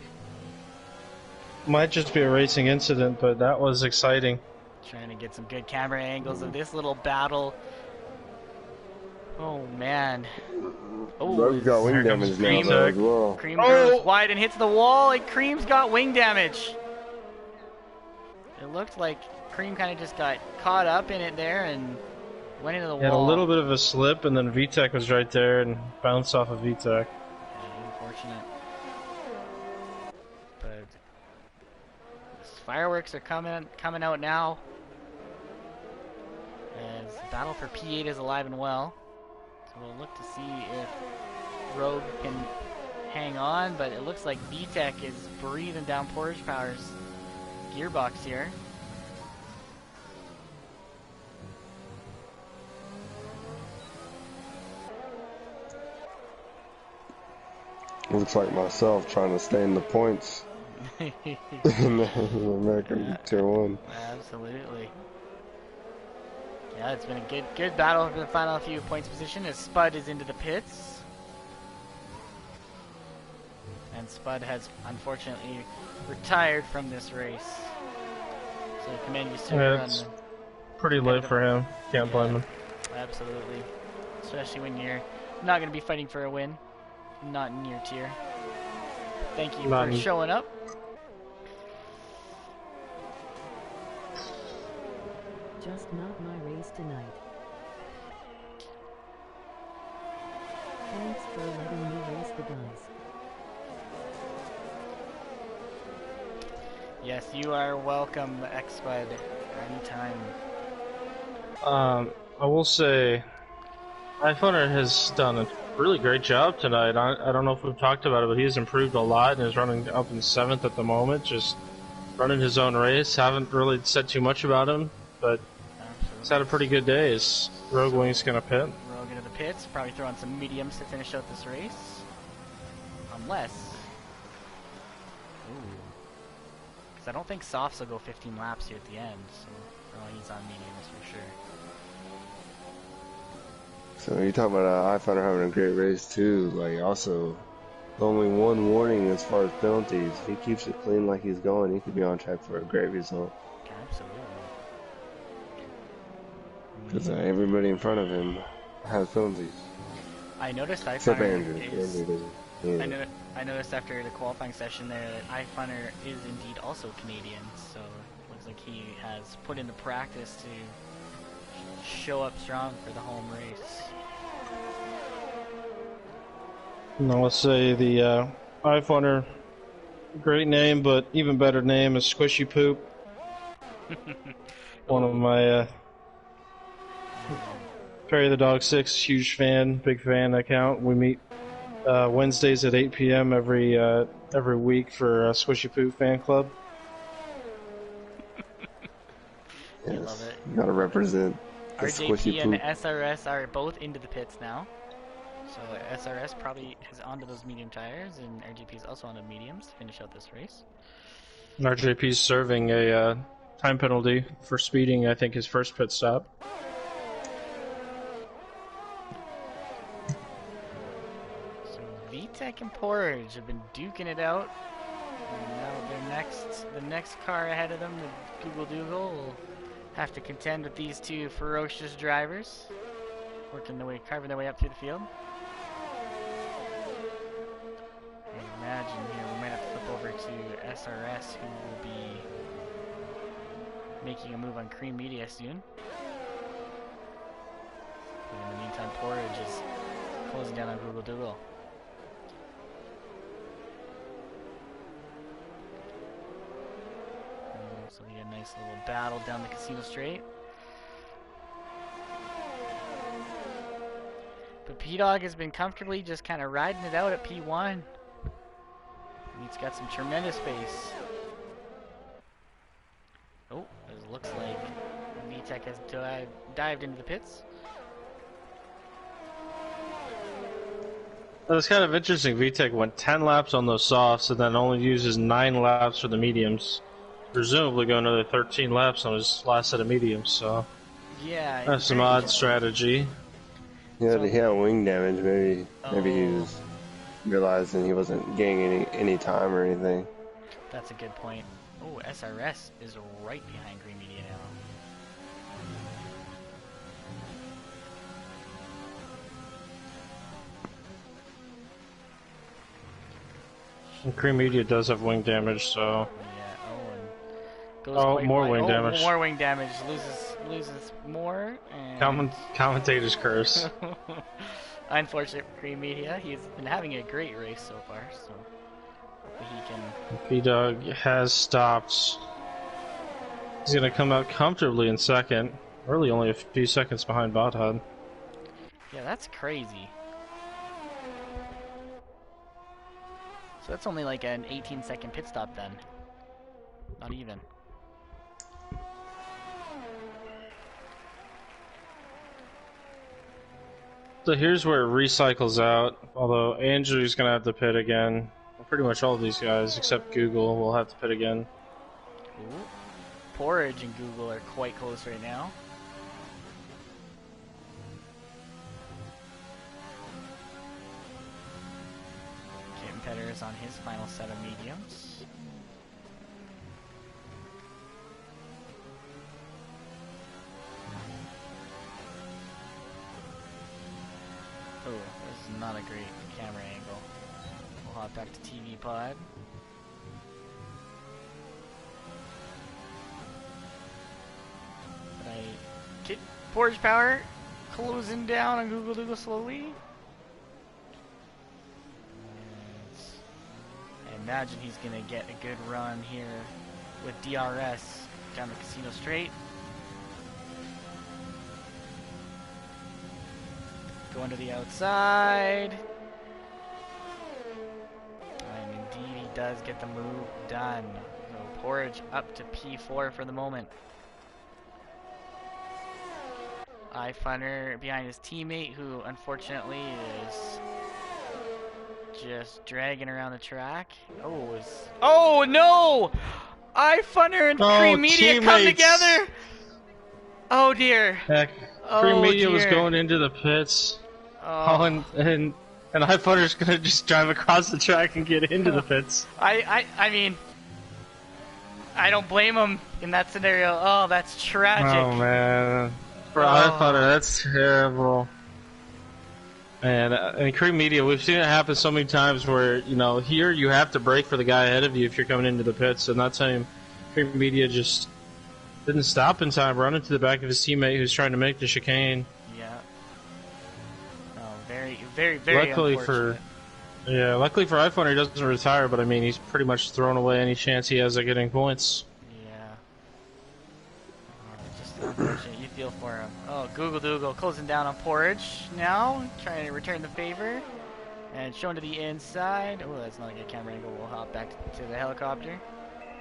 Might just be a racing incident, but that was exciting. Trying to get some good camera angles of this little battle. Oh man. Oh, Rogue's got wing damage now though, as well. Cream goes wide and hits the wall, and Cream's got wing damage. It looked like Cream kind of just got caught up in it there and went into the He had a wall. little bit of a slip, and then VTech was right there and bounced off of VTech. Yeah, unfortunate. But fireworks are coming out now. As the battle for P8 is alive and well. So we'll look to see if Rogue can hang on, but it looks like VTech is breathing down Porridge Power's gearbox here. Looks like myself trying to stay in the points in the American Tier 1. Absolutely. Yeah, it's been a good battle for the final few points position as Spud is into the pits. And Spud has unfortunately retired from this race. So commend you, sir. Yeah, it's pretty late for him. Can't blame him. Absolutely. Especially when you're not going to be fighting for a win. Not in your tier. Thank you for showing up. Just not my race tonight. Thanks for letting me race the guys. Yes, you are welcome, X-Bud, anytime. I will say, iPhoner has done a really great job tonight. I don't know if we've talked about it, but he's improved a lot and is running up in 7th at the moment, just running his own race. Haven't really said too much about him, but he's had a pretty good day. His Rogue Wing's gonna pit. Rogue into the pits, probably throw on some mediums to finish out this race. Unless... Ooh. Because I don't think softs will go 15 laps here at the end, so he's on mediums for sure. So you talk about iFinder having a great race too. Like also, only one warning as far as penalties. If he keeps it clean like he's going, he could be on track for a great result. Absolutely. Because everybody in front of him has penalties. I noticed Except iFinder Andrew. is... Andrew doesn't. Yeah. I noticed after the qualifying session there that iFinder is indeed also Canadian, so it looks like he has put into practice to show up strong for the home race. Now let's say the iPhoner, great name, but even better name is Squishy Poop. One of my Perry the Dog 6, huge fan, big fan account. We meet Wednesdays at 8 p.m. every week for Squishy Poop fan club. Yes. I love it. You gotta represent the squishy RJP and poop. SRS are both into the pits now. So SRS probably is onto those medium tires, and RJP is also onto mediums to finish out this race. RJP's serving a time penalty for speeding, I think, his first pit stop. So VTech and Porridge have been duking it out. And now the next car ahead of them, the Google Dougal, will have to contend with these two ferocious drivers, carving their way up through the field. I imagine here we might have to flip over to SRS, who will be making a move on Cream Media soon. And in the meantime, Porridge is closing down on Google Dougal. So we get a nice little battle down the Casino Straight. But P-Dog has been comfortably just kind of riding it out at P1. He's got some tremendous pace. Oh, it looks like VTech has dived into the pits. That's kind of interesting. VTech went 10 laps on those softs and then only uses 9 laps for the mediums. Presumably go another 13 laps on his last set of mediums, so yeah, that's some odd strategy. Yeah, he had wing damage. Maybe he was realizing he wasn't gaining any time or anything. That's a good point. Oh, SRS is right behind Green Media now. And Cream Media does have wing damage, so... Yeah, goes more wing wide. damage. More wing damage. Loses more. And Commentator's curse. Unfortunate for Cream Media. He's been having a great race so far, so hopefully he can... P-Dog has stopped. He's gonna come out comfortably in second. Really only a few seconds behind Bothad. Yeah, that's crazy. So that's only like an 18-second pit stop then. Not even. So here's where it recycles out, although Andrew's going to have to pit again. Well, pretty much all of these guys, except Google, will have to pit again. Ooh. Porridge and Google are quite close right now. Petter is on his final set of mediums. Oh, this is not a great camera angle. We'll hop back to TV pod. But get Porridge Power closing down on Google Dougal slowly. I imagine he's going to get a good run here with DRS down the Casino Straight. Going to the outside. And indeed he does get the move done. So Porridge up to P4 for the moment. iFunner behind his teammate, who unfortunately is just dragging around the track. Oh no! iFunner and Cream Media come teammates. together. Oh dear. Heck, Oh Cream Media was dear. going into the pits. Oh. And iFunner's gonna just drive across the track and get into the pits. I mean, I don't blame him in that scenario. Oh, that's tragic. Oh man, for iFunner, that's terrible. And Cream Media, we've seen it happen so many times where, you know, here you have to brake for the guy ahead of you if you're coming into the pits, and that time Cream Media just didn't stop in time, running to the back of his teammate who's trying to make the chicane. Yeah. Oh, very Luckily unfortunate. luckily for iPhone, he doesn't retire, but I mean, he's pretty much thrown away any chance he has of getting points. Yeah. Oh, just unfortunate. You feel for him. Oh, Google Doogle closing down on Porridge now, trying to return the favor. And showing to the inside. Oh, that's not a good camera angle. We'll hop back to the helicopter.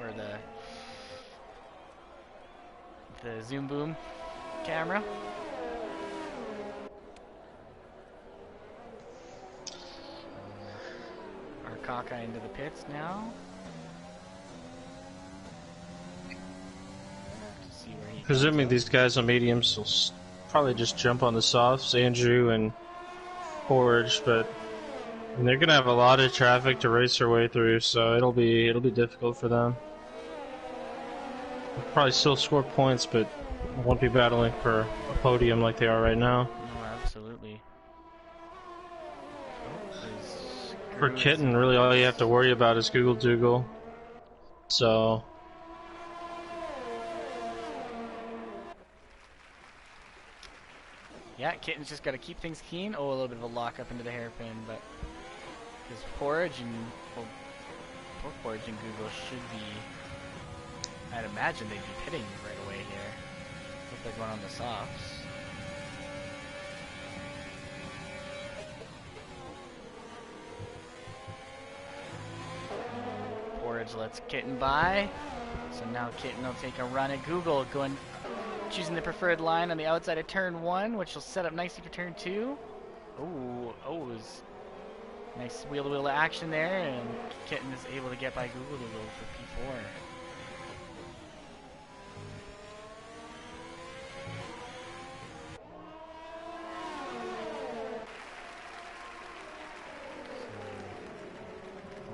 Or the zoom boom camera. Our cockeye into the pits now. See where he Presuming comes these guys on mediums will probably just jump on the softs, Andrew and Porridge, but I mean, they're gonna have a lot of traffic to race their way through, so it'll be difficult for them. They'll probably still score points, but won't be battling for a podium like they are right now. No, absolutely. For Kitten, really all you have to worry about is Google Doogle. So yeah, Kitten's just got to keep things keen. Oh, a little bit of a lock up into the hairpin, but because Porridge and both Porridge and Google should be, I'd imagine they'd be pitting right away here if they're going on the softs. Porridge lets Kitten by, so now Kitten will take a run at Google, choosing the preferred line on the outside of turn 1, which will set up nicely for turn 2. Oh, it was nice wheel-to-wheel action there, and Kitten is able to get by Google to go for P4. So,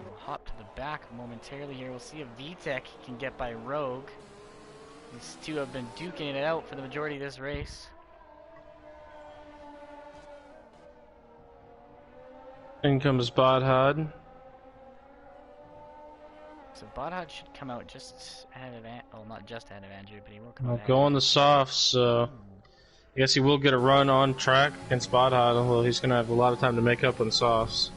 we'll hop to the back momentarily here. We'll see if VTech can get by Rogue. These two have been duking it out for the majority of this race. in comes Bodhod. So Bodhod should come out just ahead of well, not just ahead of Andrew, but he will come out I'll ahead. go on the softs, so I guess he will get a run on track against Bodhod, although he's going to have a lot of time to make up on the softs.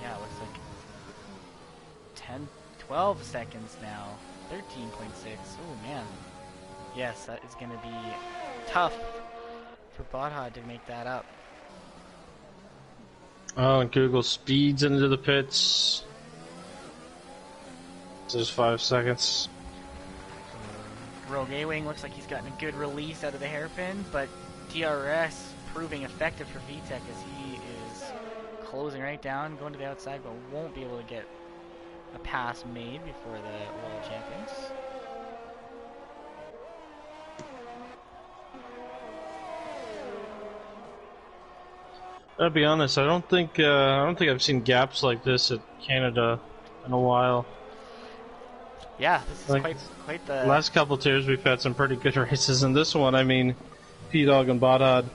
Yeah, it looks like 12 seconds now. 13.6. Oh man. Yes, that is going to be tough for Bodhod to make that up. Oh, and Google speeds into the pits. Just 5 seconds. Rogue A-Wing looks like he's gotten a good release out of the hairpin, but DRS proving effective for VTech as he is closing right down, going to the outside, but won't be able to get a pass made before the World Champions. I'll be honest, I don't think I've seen gaps like this at Canada in a while. Yeah, this is Like, quite the Last couple tiers we've had some pretty good races, and this one, I mean, P-Dog and Bodhod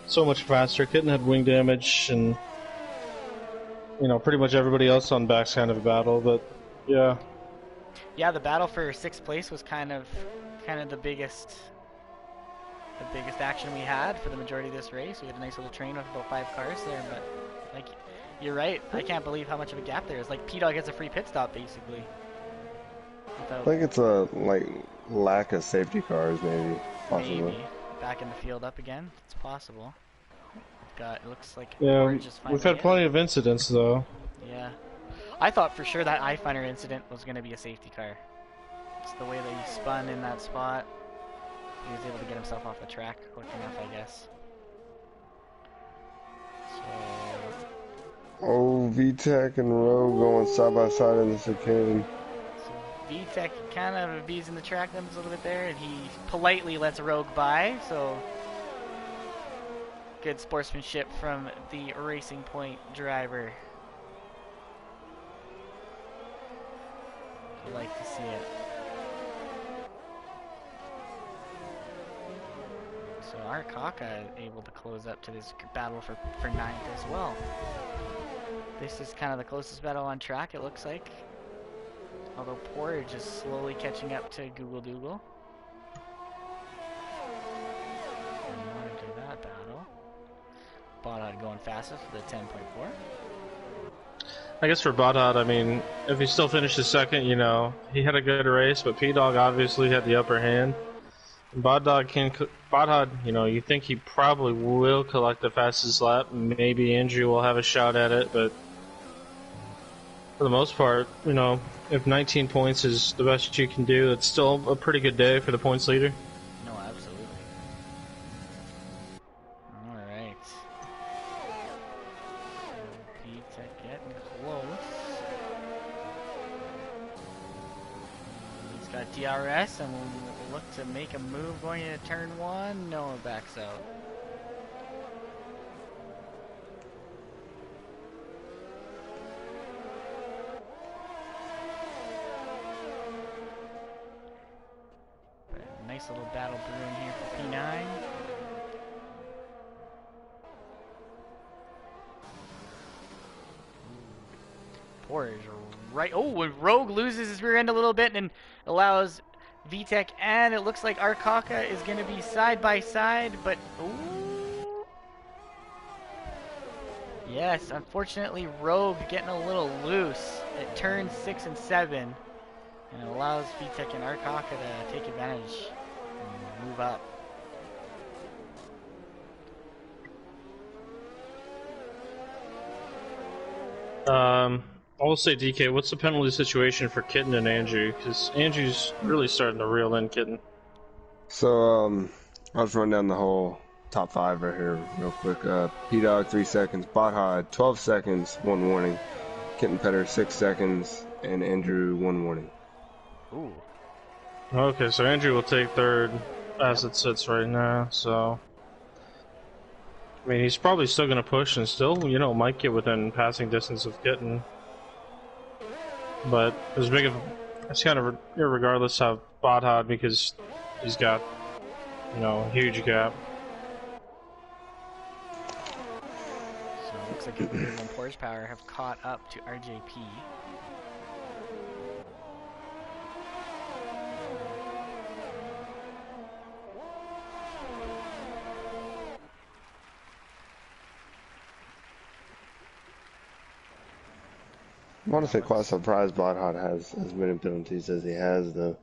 so much faster. Kitten had wing damage, and you know, pretty much everybody else on back's kind of a battle, but yeah. Yeah, the battle for 6th place was kind of the biggest action we had for the majority of this race. We had a nice little train with about 5 cars there, but like you're right, I can't believe how much of a gap there is. Like P-Dog gets a free pit stop basically. I think it's a lack of safety cars, maybe, possibly. Maybe back in the field up again. It's possible. It looks like Yeah, just we've had plenty of incidents though. Yeah, I thought for sure that iFunner incident was going to be a safety car. It's the way that he spun in that spot. He was able to get himself off the track quick enough, I guess. So, Oh, VTech and Rogue going side by side in the chicane. so VTech kind of abusing the track limits a little bit there, and he politely lets Rogue by, so good sportsmanship from the Racing Point driver. You like to see it. So Arcaka able to close up to this battle for 9th as well. This is kind of the closest battle on track, it looks like. Although Porridge is slowly catching up to Google Dougal. Monitor that battle. Bodhod going fastest with a 10.4. I guess for Bodhod, I mean, if he still finishes second, you know, he had a good race, but P-Dog obviously had the upper hand. Bodhod, you know, you think he probably will collect the fastest lap. Maybe Andrew will have a shot at it, but for the most part, you know, if 19 points is the best you can do, it's still a pretty good day for the points leader. No, absolutely. Alright. VTech getting close. He's got DRS and will look to make a move going into turn 1. Noah backs out. Nice little battle brewing here for P9. Porridge right. Oh, when Rogue loses his rear end a little bit and allows VTech, and it looks like Arcaka is going to be side by side, but ooh. Yes, unfortunately Rogue getting a little loose at turns 6 and 7, and it allows VTech and Arcaka to take advantage and move up. I will say, DK, what's the penalty situation for Kitten and Andrew? Because Andrew's really starting to reel in Kitten. So, I'll just run down the whole top 5 right here real quick. P-Dog 3 seconds, Bodhod 12 seconds, 1 warning. Kitten Petter 6 seconds, and Andrew 1 warning. Ooh. Okay, so Andrew will take third as it sits right now, so... I mean, he's probably still going to push and still, you know, might get within passing distance of Kitten. But as big of... It's kind of irregardless how Bodhod, because he's got, you know, a huge gap. So it looks like Google and Porridge Power have caught up to RJP. I'm honestly quite surprised Bodhod has as many penalties as he has, though.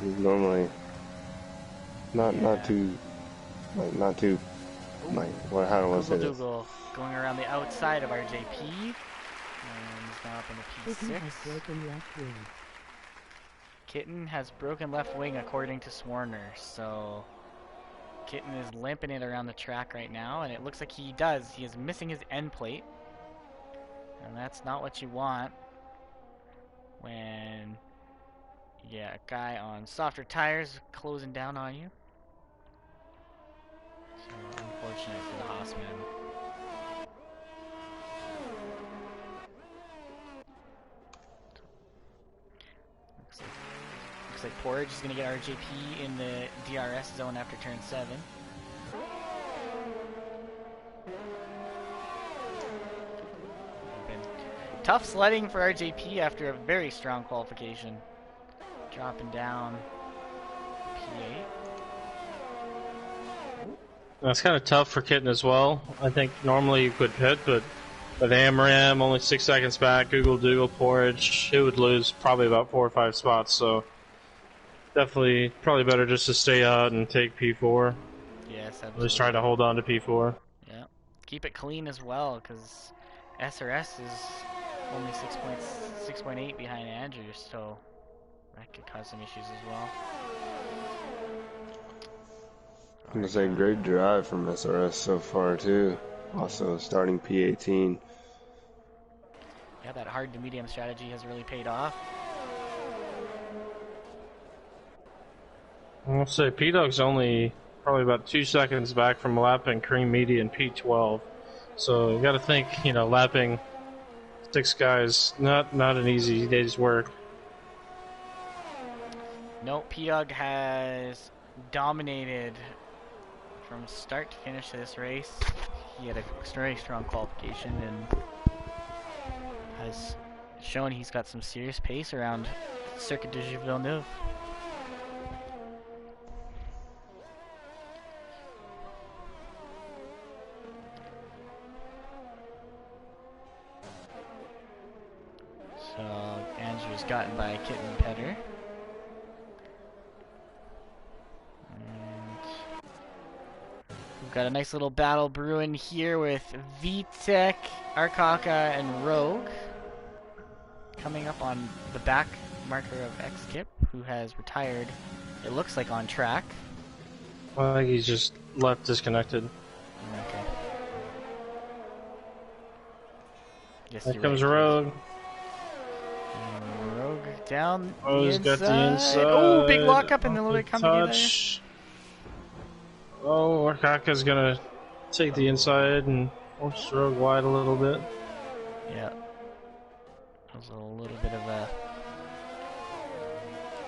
He's normally not too like what how do I want to say this? Dougal going around the outside of RJP, and he's now up in the Kitten has P6. broken left wing. Kitten has broken left wing according to Swarner, so Kitten is limping it around the track right now, and it looks like he does. He is missing his end plate, and that's not what you want when you get a guy on softer tires closing down on you. So unfortunate for the Haasman. Looks like Porridge is going to get RJP in the DRS zone after turn 7. Been tough sledding for RJP after a very strong qualification. Dropping down P8. That's kind of tough for Kitten as well. I think normally you could pit, but with AMRAM only 6 seconds back, Google Dougal, Porridge, it would lose probably about 4 or 5 spots, so definitely probably better just to stay out and take P4. Yes, absolutely. At least try to hold on to P4. Yeah. Keep it clean as well, because SRS is only 6.8 behind Andrew, so that could cause some issues as well. I'm gonna say great drive from SRS so far too. Also starting P18. Yeah, that hard to medium strategy has really paid off. I'll say P-Dog's only probably about 2 seconds back from lapping Cream Media and P12. So you gotta think, you know, lapping 6 guys, not an easy day's work. Nope, Piog has dominated from start to finish this race. He had a very strong qualification and has shown he's got some serious pace around Circuit de Villeneuve. So Andrew's gotten by Kitten Petter. And we've got a nice little battle brewing here with VTech, Arkaka, and Rogue. Coming up on the back marker of XKip, who has retired, it looks like on track. I think he's just left disconnected. Okay. Yes, Here you're comes right. Rogue. And Rogue down Rogue's the inside. got the inside. Oh, big lock up and then a little bit coming in there. touch. Oh, Arkaka's gonna take the inside and force Rogue wide a little bit. Yeah. That was a little bit of a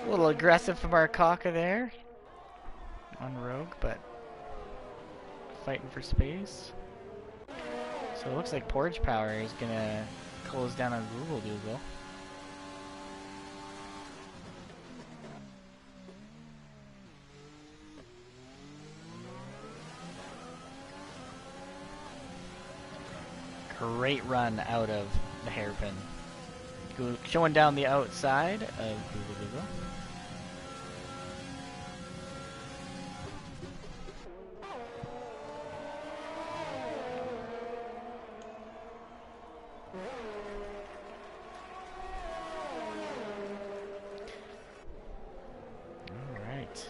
little aggressive from Arkaka there on Rogue, but fighting for space. So it looks like Porridge Power is gonna close down on Google Dougal. Great run out of the hairpin. Showing down the outside of Google Dougal. Alright.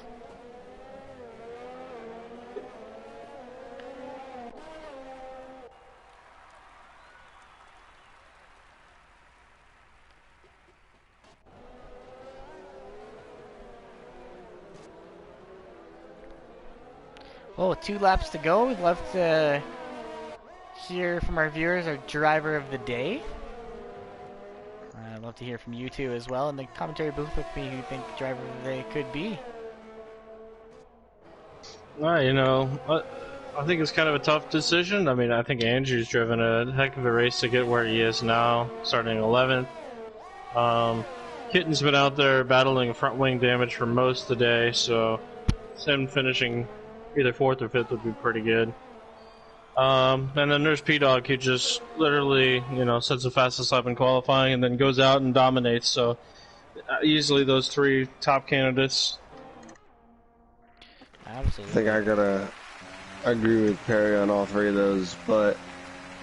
Oh, 2 laps to go. We'd love to hear from our viewers, our driver of the day. I'd love to hear from you two as well in the commentary booth with me who you think driver of the day could be. You know, I think it's kind of a tough decision. I mean, I think Andrew's driven a heck of a race to get where he is now, starting 11th. Kitten's been out there battling front wing damage for most of the day, so him finishing either 4th or 5th would be pretty good. And then there's P-Dog, who just literally, you know, sets the fastest lap in qualifying and then goes out and dominates. So easily those 3 top candidates. Absolutely. I think I gotta agree with Perry on all 3 of those, but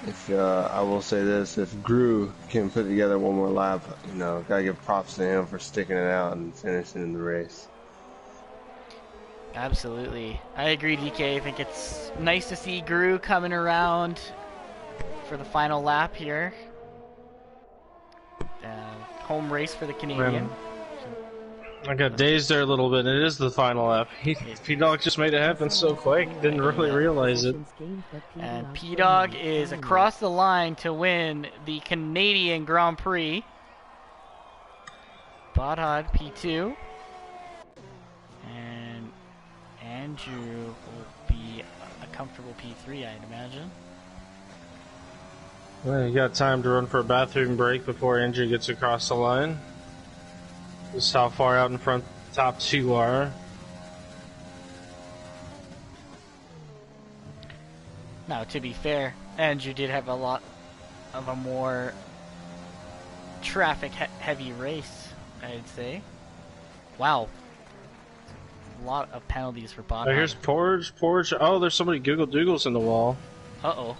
if I will say this, if Gru can put together one more lap, you know, gotta give props to him for sticking it out and finishing in the race. Absolutely. I agree, DK. I think it's nice to see Gru coming around for the final lap here. Home race for the Canadian. I got dazed there a little bit. It is the final lap. P-Dog just made it happen so quick. Didn't really realize it. And P-Dog is across the line to win the Canadian Grand Prix. Bodhod P2. And Andrew will be a comfortable P3, I'd imagine. Well, you got time to run for a bathroom break before Andrew gets across the line. Just how far out in front the top 2 are. Now, to be fair, Andrew did have a lot of a more traffic-heavy race, I'd say. Wow. A lot of penalties for Bob. Oh, here's Porridge. Oh, there's so many Google Doogles in the wall. Uh-oh.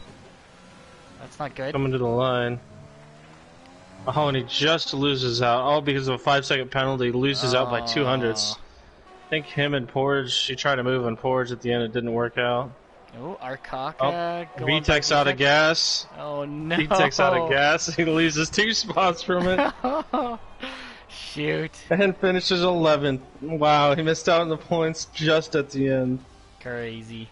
That's not good. Coming to the line. Oh, and he just loses out. Oh, because of a 5-second penalty, loses out by 200ths. think him and Porge, he tried to move on Porge at the end, it didn't work out. Oh, Oh, Arcaka going by VTEC's out of VTEC. gas. Oh no. VTEC's out of gas. He loses 2 spots from it. Shoot. And finishes 11th. Wow, he missed out on the points just at the end. Crazy.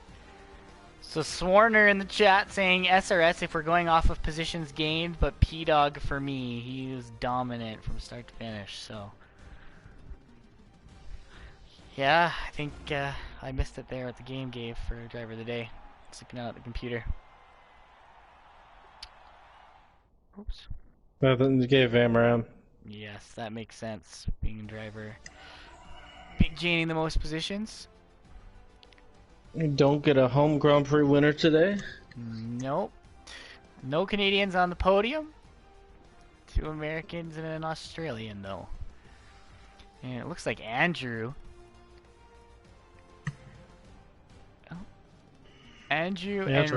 So Swarner in the chat saying SRS if we're going off of positions gained, but P-Dog for me. He was dominant from start to finish, so. Yeah, I think I missed it there at the game gave for driver of the day. Just looking out at the computer. Oops. But then they gave Amram. Yes, that makes sense. Being a driver. Gaining the most positions. You don't get a home Grand Prix winner today. Nope. No Canadians on the podium. 2 Americans and an Australian, though. And it looks like Andrew. Oh. Andrew and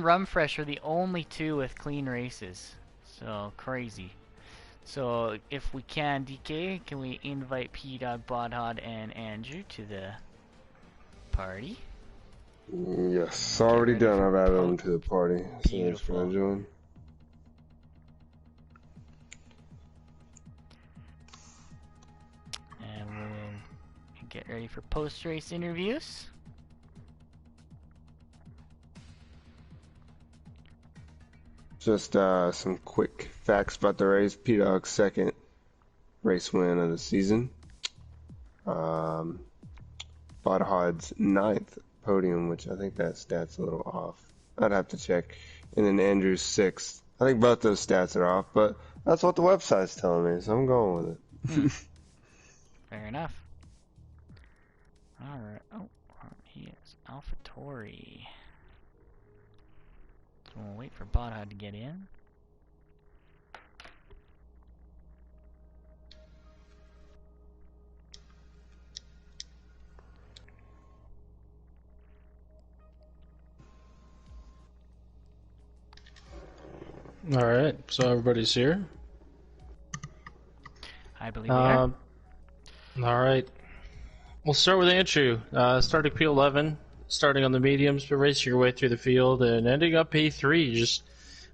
Rumfresh are the only 2 with clean races. So crazy. So if we can, DK, can we invite P-Dog, Bodhod, and Andrew to the party? Yes, already done. I've added them to the party. So thanks for joining. And we'll get ready for post-race interviews. Just some quick facts about the race. P-Dog's second race win of the season. Bodhod's 9th podium, which I think that stat's a little off. I'd have to check. And then Andrew's 6th. I think both those stats are off, but that's what the website's telling me, so I'm going with it. Fair enough. Alright. Oh, he is AlphaTauri. So we'll wait for Bodhod to get in. Alright, so everybody's here. I believe we are. Alright. We'll start with Andrew. Starting P11, starting on the mediums, but racing your way through the field and ending up P3. Just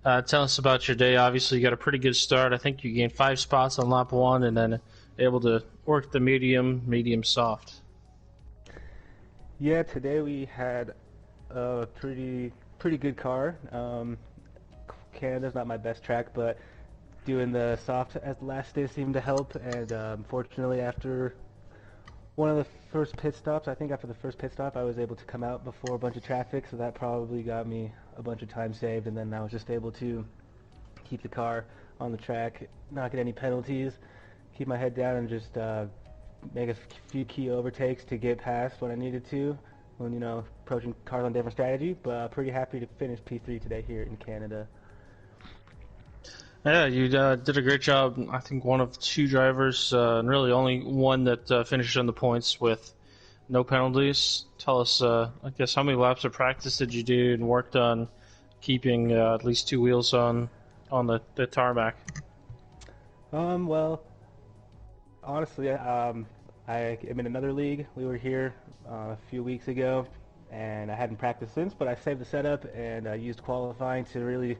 tell us about your day. Obviously, you got a pretty good start. I think you gained 5 spots on lap 1 and then able to work the medium soft. Yeah, today we had a pretty good car. Canada's not my best track, but doing the soft as the last day seemed to help. And fortunately, after one of the first pit stops, I think after the first pit stop, I was able to come out before a bunch of traffic, so that probably got me a bunch of time saved. And then I was just able to keep the car on the track, not get any penalties, keep my head down, and just make a few key overtakes to get past when I needed to, when, you know, approaching cars on different strategy. But pretty happy to finish P3 today here in Canada. Yeah, you did a great job. I think one of 2 drivers, and really only one that finished on the points with no penalties. Tell us, I guess, how many laps of practice did you do and worked on keeping at least 2 wheels on the tarmac? Well, honestly, I am in another league. We were here a few weeks ago, and I hadn't practiced since, but I saved the setup and used qualifying to really,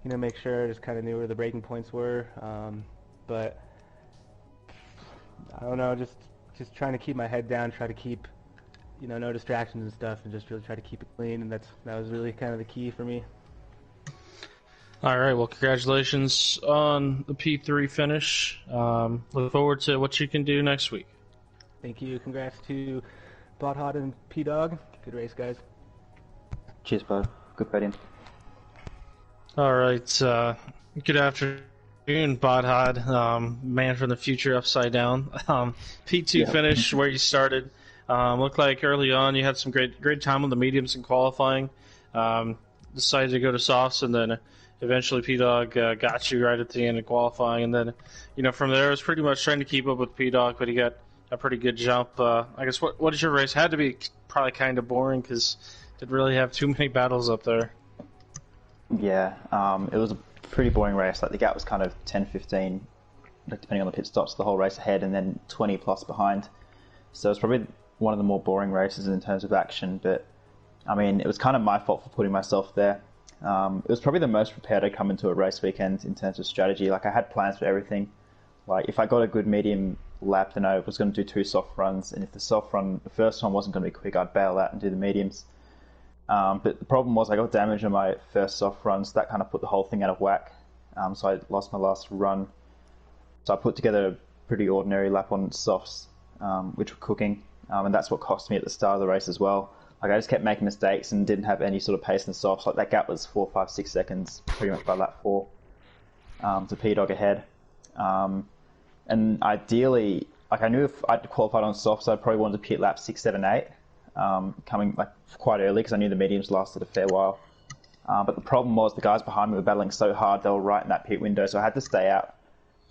you know, make sure I just kind of knew where the breaking points were. But I don't know, just trying to keep my head down, try to keep, you know, no distractions and stuff, and just really try to keep it clean. And that was really kind of the key for me. All right, well, congratulations on the P3 finish. Look forward to what you can do next week. Thank you. Congrats to Bodhod and P-Dog. Good race, guys. Cheers, bud. Good betting. All right, good afternoon, Bodhod, man from the future upside down. P2 finish where you started. Looked like early on you had some great time on the mediums in qualifying. Decided to go to softs, and then eventually P-Dog got you right at the end of qualifying. And then, you know, from there it was pretty much trying to keep up with P-Dog, but he got a pretty good jump. I guess what is your race? Had to be probably kind of boring because didn't really have too many battles up there. Yeah, it was a pretty boring race. Like the gap was kind of 10, 15, depending on the pit stops, the whole race ahead, and then 20 plus behind. So it's probably one of the more boring races in terms of action, but I mean, it was kind of my fault for putting myself there. It was probably the most prepared I'd come into a race weekend in terms of strategy. Like, I had plans for everything. Like, if I got a good medium lap, then I was going to do 2 soft runs, and if the first one wasn't going to be quick, I'd bail out and do the mediums. But the problem was I got damage on my first soft run, so that kind of put the whole thing out of whack. So I lost my last run. So I put together a pretty ordinary lap on softs, which were cooking, and that's what cost me at the start of the race as well. Like, I just kept making mistakes and didn't have any sort of pace in the softs. Like, that gap was 4, 5, 6 seconds pretty much by lap 4 to P-Dog ahead. And ideally, like, I knew if I'd qualified on softs, I probably wanted to pit lap 6, 7, 8, coming like quite early because I knew the mediums lasted a fair while. But the problem was the guys behind me were battling so hard, they were right in that pit window, so I had to stay out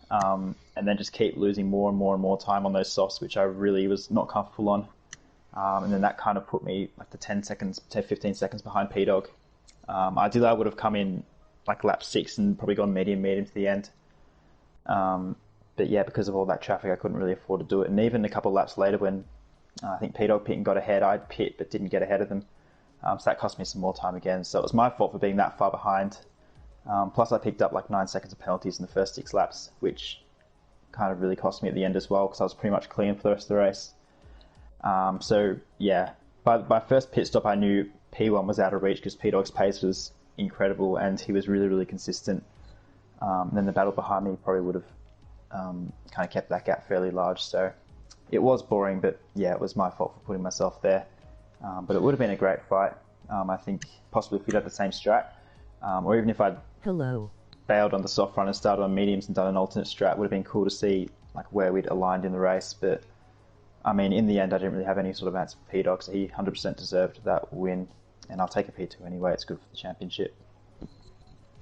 and then just keep losing more and more and more time on those softs, which I really was not comfortable on. And then that kind of put me like the 10 seconds, 10, 15 seconds behind P-Dog. Ideally, I would have come in like lap 6 and probably gone medium to the end. But yeah, because of all that traffic, I couldn't really afford to do it. And even a couple of laps later when I think P-Dog pit and got ahead, I'd pit but didn't get ahead of them. So that cost me some more time again. So it was my fault for being that far behind. Plus I picked up like 9 seconds of penalties in the first 6 laps, which kind of really cost me at the end as well because I was pretty much clean for the rest of the race. So yeah, by first pit stop I knew P1 was out of reach because P-Dog's pace was incredible and he was really, really consistent. And then the battle behind me probably would have kind of kept that gap fairly large. So it was boring, but yeah, it was my fault for putting myself there. But it would have been a great fight. I think possibly if we'd had the same strat, or even if I'd bailed on the soft run and started on mediums and done an alternate strat, would have been cool to see like where we'd aligned in the race. But I mean, in the end, I didn't really have any sort of answer for P-Dog, so he 100% deserved that win. And I'll take a P2 anyway. It's good for the championship.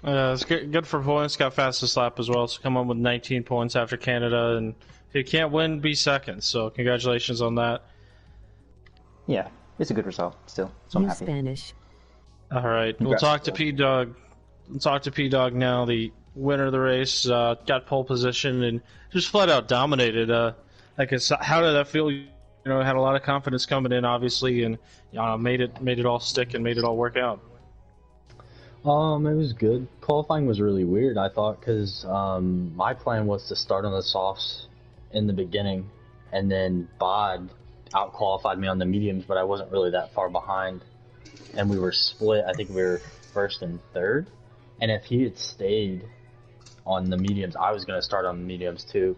It's good for points. Got fastest lap as well, so come on with 19 points after Canada. And if you can't win, be second. So congratulations on that. Yeah, it's a good result still. So I'm happy. Spanish. All right, we'll talk to P-Dog. We'll talk to P-Dog now, the winner of the race. Got pole position and just flat out dominated. How did that feel? You know, had a lot of confidence coming in, obviously, and made it all stick and made it all work out. It was good. Qualifying was really weird, I thought, because my plan was to start on the softs in the beginning, and then Bod out-qualified me on the mediums, but I wasn't really that far behind, and we were split. I think we were first and third, and if he had stayed on the mediums, I was going to start on the mediums too,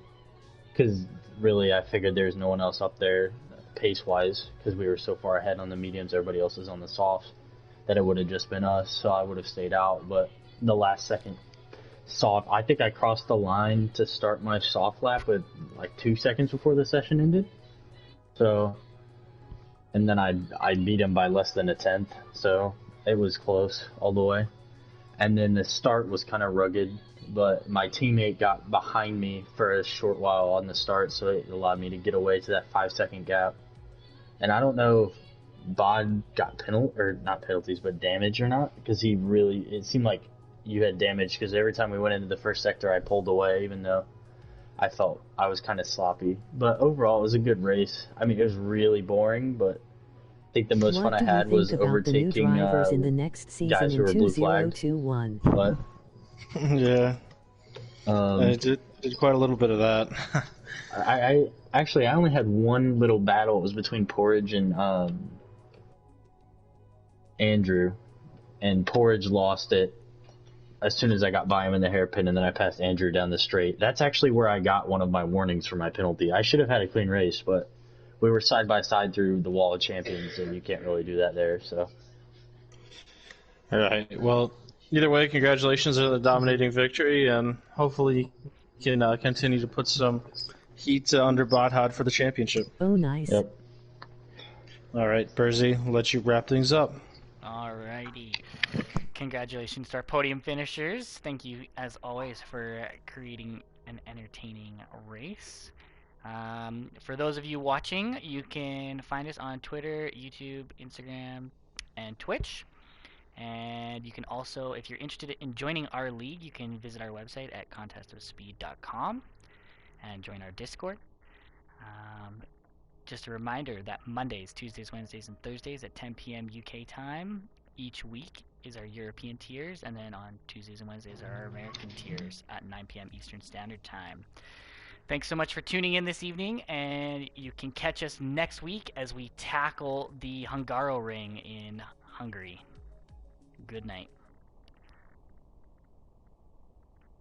because really I figured there's no one else up there pace-wise, because we were so far ahead on the mediums, everybody else is on the softs, that it would have just been us, so I would have stayed out. But the last second soft, I think I crossed the line to start my soft lap with like 2 seconds before the session ended. So, and then I beat him by less than a tenth, so it was close all the way. And then the start was kind of rugged, but my teammate got behind me for a short while on the start, so it allowed me to get away to that 5-second gap. And I don't know if Bod got not penalties, but damage or not, because it seemed like you had damage, because every time we went into the first sector I pulled away, even though I felt I was kind of sloppy. But overall, it was a good race. I mean, it was really boring, but I think the most fun I had was overtaking in the next season guys who were blue flagged. But yeah, I did quite a little bit of that. I only had one little battle. It was between Porridge and Andrew, and Porridge lost it as soon as I got by him in the hairpin, and then I passed Andrew down the straight. That's actually where I got one of my warnings for my penalty. I should have had a clean race, but we were side by side through the wall of champions, and you can't really do that there. So, all right. Well, either way, congratulations on the dominating victory, and hopefully you can continue to put some heat under Bodhod for the championship. Oh, nice. Yep. All right, Burzy, I'll let you wrap things up. Alrighty. Congratulations to our podium finishers. Thank you, as always, for creating an entertaining race. For those of you watching, you can find us on Twitter, YouTube, Instagram, and Twitch. And you can also, if you're interested in joining our league, you can visit our website at contestofspeed.com and join our Discord. just a reminder that Mondays, Tuesdays, Wednesdays, and Thursdays at 10 p.m. UK time each week is our European tiers, and then on Tuesdays and Wednesdays are our American tiers at 9 p.m. Eastern Standard Time. Thanks so much for tuning in this evening, and you can catch us next week as we tackle the Hungaroring in Hungary. Good night.